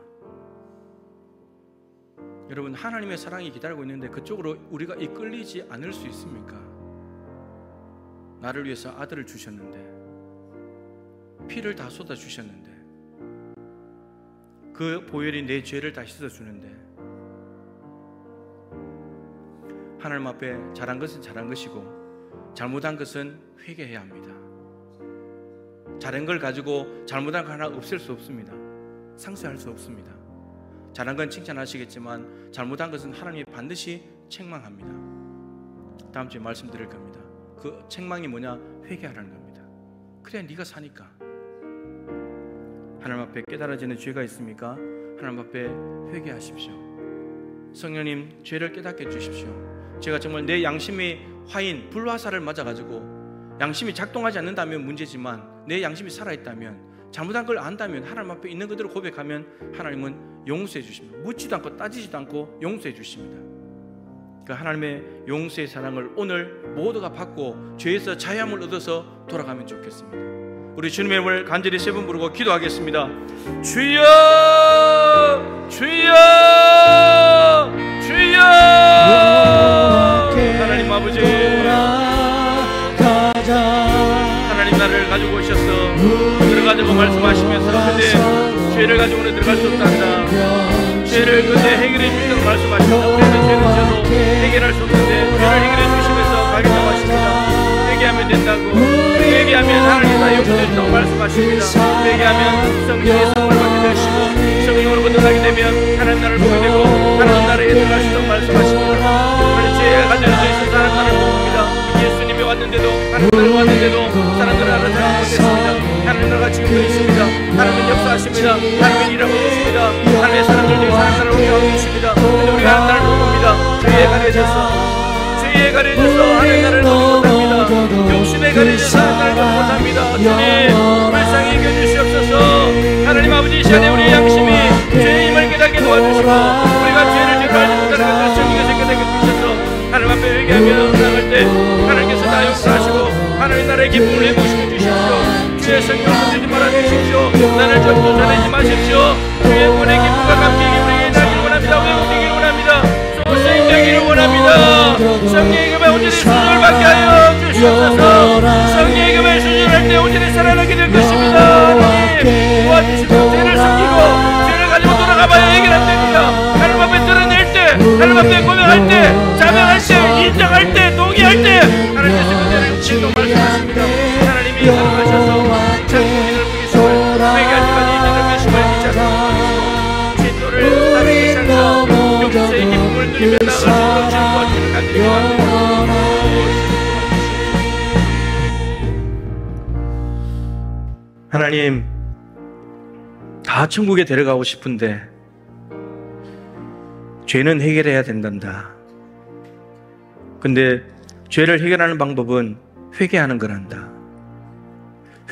여러분, 하나님의 사랑이 기다리고 있는데 그쪽으로 우리가 이끌리지 않을 수 있습니까? 나를 위해서 아들을 주셨는데, 피를 다 쏟아주셨는데, 그 보혈이 내 죄를 다 씻어주는데, 하나님 앞에 잘한 것은 잘한 것이고 잘못한 것은 회개해야 합니다. 잘한 걸 가지고 잘못한 거 하나 없앨 수 없습니다. 상쇄할 수 없습니다. 잘한 건 칭찬하시겠지만 잘못한 것은 하나님이 반드시 책망합니다. 다음 주에 말씀드릴 겁니다. 그 책망이 뭐냐? 회개하라는 겁니다. 그래야 네가 사니까. 하나님 앞에 깨달아지는 죄가 있습니까? 하나님 앞에 회개하십시오. 성령님, 죄를 깨닫게 해주십시오. 제가 정말 내 양심의 화인, 불화살을 맞아가지고 양심이 작동하지 않는다면 문제지만 내 양심이 살아있다면, 잘못한 걸 안다면 하나님 앞에 있는 그대로 고백하면 하나님은 용서해 주십니다. 묻지도 않고 따지지도 않고 용서해 주십니다. 그 하나님의 용서의 사랑을 오늘 모두가 받고 죄에서 자유함을 얻어서 돌아가면 좋겠습니다. 우리 주님의 이름을 간절히 세 번 부르고 기도하겠습니다. 주여, 주여, 주여. 하나님 아버지, 하나님 나를 가지고 오셔서 들어가자고 말씀하시면서, 근데 죄를 가지고는 들어갈 수 없단다. 죄를 근데 해결해 주신다고 말씀하십니다. 우리는 죄를 지어도 해결할 수 없는데 죄를 해결해 주시면서 가겠다고 하십니다. 회개하면 된다고, 회개하면 하나님 다 용서해 준다고 말씀하십니다. 회개하면 성령의 성을 받게 되시고 성령으로 거듭나게 되면 하나님 나라를 보게 되고 하나님 나라에 들어갈 수 있다고 말씀하십니다. 우리 죄가 가져져 있어서 하나님 나라를 봅니다. 예수님이 왔는데도, 하나님 나라가 왔는데도 사람들은 알아서 못했습니다. 하나님 나라가 지금도 있습니다. 하나님은 역사하십니다. 하나님은 일하고 계십니다. 하나님의 사람들 중에 하나님 나라를 오게 계십니다. 근데 우리가 하나님 나라를 못 봅니다. 죄에 가려져서, 죄에 가려져서 하나님 나라를 보지 못합니다. 욕심에 가려져서 하나님 나라를 보지 못합니다. 주님, 불쌍히 여겨주시옵소서. 하나님 아버지, 이 시간에 우리의 양심이 죄의 힘을 깨닫게 도와주시고 우리가 죄를 제대로 알지 못하는 것을 성령께서 깨닫게 주셔서 하나님 앞에 회개하며 나갈 때 하나님께서 다 용서하시고 하나님 나라의 기쁨을 회복시켜 주십시오. 주의 성령을 건드리지 말아 주십시오. 나를 전부 전하지 마십시오. 주의 구원의 기쁨과 감격이 우리에게 나기를 원합니다. 회복되기를 원합니다. 소생이 되기를 원합니다. 성령의 금에 온전히 수준을 받게 하여 주시옵소서. 성령의 금에 수준할 때 온전히 살아나게 될 것입니다. 하나님, 하나님 앞에 고백할 때, 자명할 때, 인정할 때, 동의할 때 하나님께서 그들을 진도 말씀하십니다. 하나님이 사랑하셔서 천국인을 부리심을 회개할 때까지 인정을 계심을 믿자고 진도를 따르기 시작하여 용서의 기쁨을 누리며 나아갈 수 있도록 진도하시는 간절히 하나님, 다 천국에 데려가고 싶은데 죄는 해결해야 된단다. 근데 죄를 해결하는 방법은 회개하는 거란다.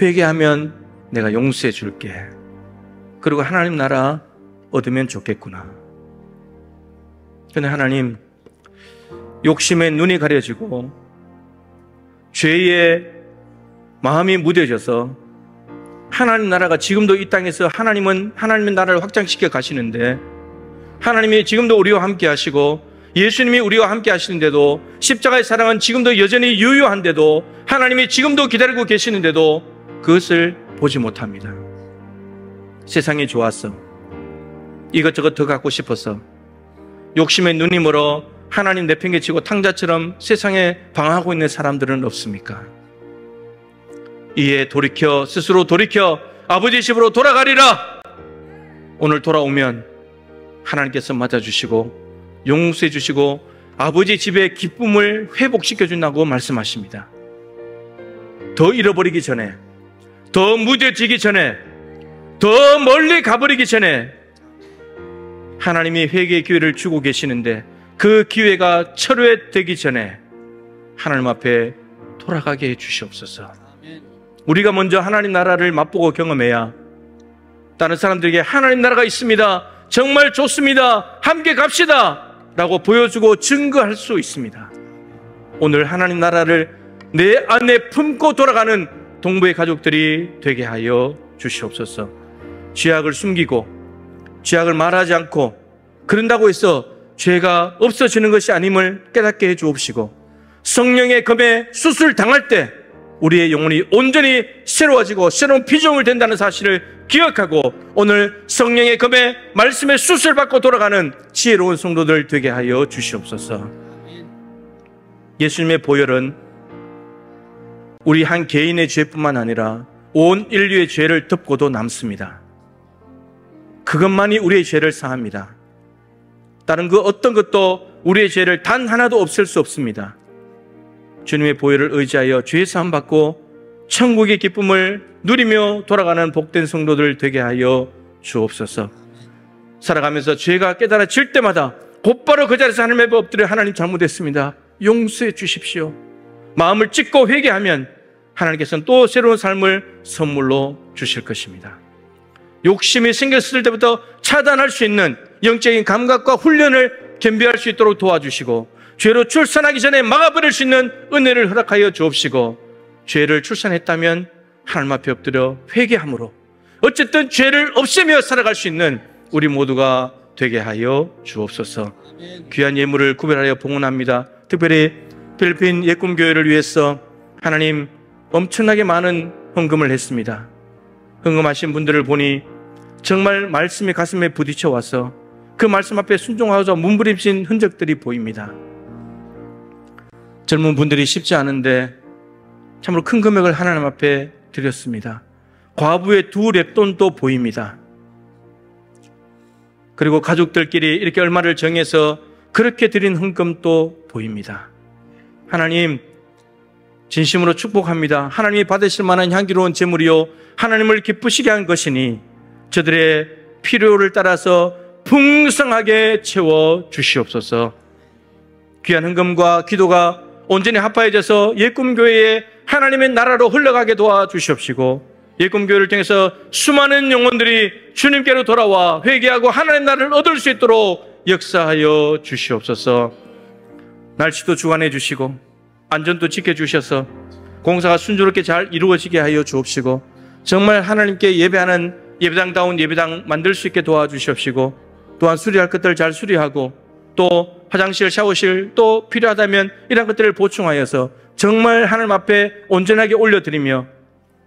회개하면 내가 용서해 줄게. 그리고 하나님 나라 얻으면 좋겠구나. 근데 하나님, 욕심에 눈이 가려지고 죄에 마음이 무뎌져서 하나님 나라가 지금도 이 땅에서 하나님의 나라를 확장시켜 가시는데, 하나님이 지금도 우리와 함께 하시고 예수님이 우리와 함께 하시는데도, 십자가의 사랑은 지금도 여전히 유효한데도, 하나님이 지금도 기다리고 계시는데도 그것을 보지 못합니다. 세상이 좋았어, 이것저것 더 갖고 싶어서 욕심에 눈이 멀어 하나님 내팽개치고 탕자처럼 세상에 방황하고 있는 사람들은 없습니까? 이에 돌이켜, 스스로 돌이켜 아버지 집으로 돌아가리라. 오늘 돌아오면 하나님께서 맞아주시고 용서해 주시고 아버지 집의 기쁨을 회복시켜 준다고 말씀하십니다. 더 잃어버리기 전에, 더 무뎌지기 전에, 더 멀리 가버리기 전에 하나님이 회개의 기회를 주고 계시는데, 그 기회가 철회되기 전에 하나님 앞에 돌아가게 해 주시옵소서. 우리가 먼저 하나님 나라를 맛보고 경험해야 다른 사람들에게 하나님 나라가 있습니다, 정말 좋습니다, 함께 갑시다 라고 보여주고 증거할 수 있습니다. 오늘 하나님 나라를 내 안에 품고 돌아가는 동부의 가족들이 되게 하여 주시옵소서. 죄악을 숨기고 죄악을 말하지 않고 그런다고 해서 죄가 없어지는 것이 아님을 깨닫게 해 주옵시고, 성령의 검에 수술당할 때 우리의 영혼이 온전히 새로워지고 새로운 피조물 된다는 사실을 기억하고 오늘 성령의 검에 말씀의 수술받고 돌아가는 지혜로운 성도들 되게 하여 주시옵소서. 예수님의 보혈은 우리 한 개인의 죄뿐만 아니라 온 인류의 죄를 덮고도 남습니다. 그것만이 우리의 죄를 사합니다. 다른 그 어떤 것도 우리의 죄를 단 하나도 없앨 수 없습니다. 주님의 보혈을 의지하여 죄 사함 받고 천국의 기쁨을 누리며 돌아가는 복된 성도들 되게 하여 주옵소서. 살아가면서 죄가 깨달아질 때마다 곧바로 그 자리에서 하나님 앞에 엎드려 하나님 잘못했습니다, 용서해 주십시오. 마음을 찢고 회개하면 하나님께서는 또 새로운 삶을 선물로 주실 것입니다. 욕심이 생겼을 때부터 차단할 수 있는 영적인 감각과 훈련을 겸비할 수 있도록 도와주시고, 죄로 출산하기 전에 막아버릴 수 있는 은혜를 허락하여 주옵시고, 죄를 출산했다면 하나님 앞에 엎드려 회개함으로 어쨌든 죄를 없애며 살아갈 수 있는 우리 모두가 되게 하여 주옵소서. 귀한 예물을 구별하여 봉헌합니다. 특별히 필리핀 예꿈교회를 위해서 하나님 엄청나게 많은 헌금을 했습니다. 헌금하신 분들을 보니 정말 말씀이 가슴에 부딪혀 와서 그 말씀 앞에 순종하고자 몸부림친 흔적들이 보입니다. 젊은 분들이 쉽지 않은데 참으로 큰 금액을 하나님 앞에 드렸습니다. 과부의 2랩돈도 보입니다. 그리고 가족들끼리 이렇게 얼마를 정해서 그렇게 드린 헌금도 보입니다. 하나님, 진심으로 축복합니다. 하나님이 받으실 만한 향기로운 제물이요 하나님을 기쁘시게 한 것이니 저들의 필요를 따라서 풍성하게 채워 주시옵소서. 귀한 헌금과 기도가 온전히 합하여져서 예꿈교회에 하나님의 나라로 흘러가게 도와주시옵시고, 예꿈교회를 통해서 수많은 영혼들이 주님께로 돌아와 회개하고 하나님의 나라를 얻을 수 있도록 역사하여 주시옵소서. 날씨도 주관해 주시고 안전도 지켜주셔서 공사가 순조롭게 잘 이루어지게 하여 주옵시고, 정말 하나님께 예배하는 예배당다운 예배당 만들 수 있게 도와주시옵시고, 또한 수리할 것들 잘 수리하고 또 화장실, 샤워실 또 필요하다면 이런 것들을 보충하여서 정말 하나님 앞에 온전하게 올려드리며,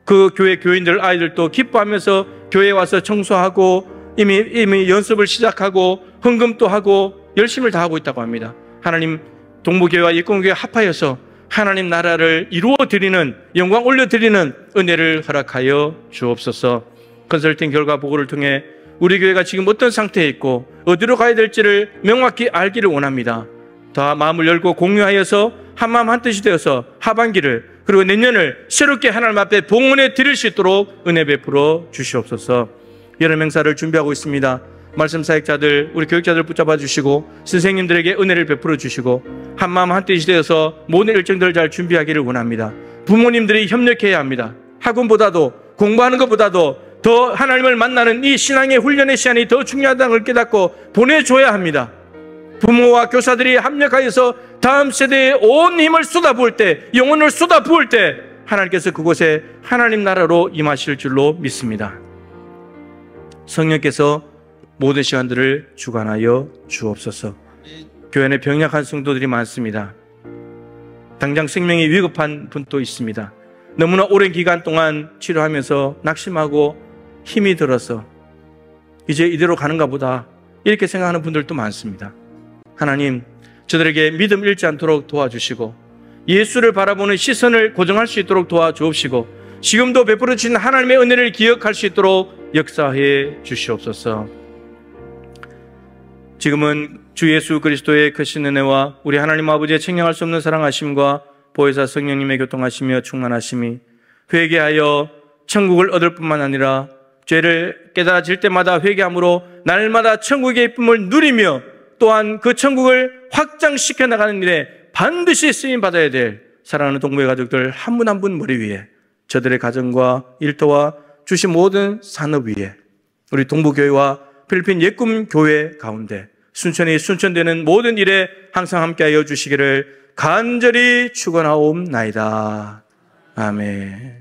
그 교회 교인들 아이들도 기뻐하면서 교회에 와서 청소하고 이미 연습을 시작하고 헌금도 하고 열심을 다하고 있다고 합니다. 하나님 동부교회와 예공교회 합하여서 하나님 나라를 이루어 드리는, 영광 올려 드리는 은혜를 허락하여 주옵소서. 컨설팅 결과 보고를 통해 우리 교회가 지금 어떤 상태에 있고 어디로 가야 될지를 명확히 알기를 원합니다. 다 마음을 열고 공유하여서 한마음 한뜻이 되어서 하반기를 그리고 내년을 새롭게 하나님 앞에 봉헌해 드릴 수 있도록 은혜 베풀어 주시옵소서. 여름 행사를 준비하고 있습니다. 말씀 사역자들, 우리 교육자들 붙잡아 주시고 선생님들에게 은혜를 베풀어 주시고 한마음 한뜻이 되어서 모든 일정들을 잘 준비하기를 원합니다. 부모님들이 협력해야 합니다. 학원보다도 공부하는 것보다도 더 하나님을 만나는 이 신앙의 훈련의 시간이 더 중요하다는 걸 깨닫고 보내줘야 합니다. 부모와 교사들이 합력하여서 다음 세대에 온 힘을 쏟아부을 때, 영혼을 쏟아부을 때 하나님께서 그곳에 하나님 나라로 임하실 줄로 믿습니다. 성령께서 모든 시간들을 주관하여 주옵소서. 교회 안에 병약한 성도들이 많습니다. 당장 생명이 위급한 분도 있습니다. 너무나 오랜 기간 동안 치료하면서 낙심하고 힘이 들어서 이제 이대로 가는가 보다 이렇게 생각하는 분들도 많습니다. 하나님, 저들에게 믿음 잃지 않도록 도와주시고 예수를 바라보는 시선을 고정할 수 있도록 도와주옵시고 지금도 베풀어 주신 하나님의 은혜를 기억할 수 있도록 역사해 주시옵소서. 지금은 주 예수 그리스도의 크신 은혜와 우리 하나님 아버지의 책량할 수 없는 사랑하심과 보혜사 성령님의 교통하시며 충만하심이 회개하여 천국을 얻을 뿐만 아니라 죄를 깨달아질 때마다 회개함으로 날마다 천국의 기쁨을 누리며 또한 그 천국을 확장시켜 나가는 일에 반드시 쓰임받아야 될 사랑하는 동무의 가족들 한 분 한 분 머리 위에, 저들의 가정과 일터와 주신 모든 산업 위에, 우리 동부교회와 필리핀 예꿈교회 가운데 순천이 순천되는 모든 일에 항상 함께하여 주시기를 간절히 축원하옵나이다. 아멘.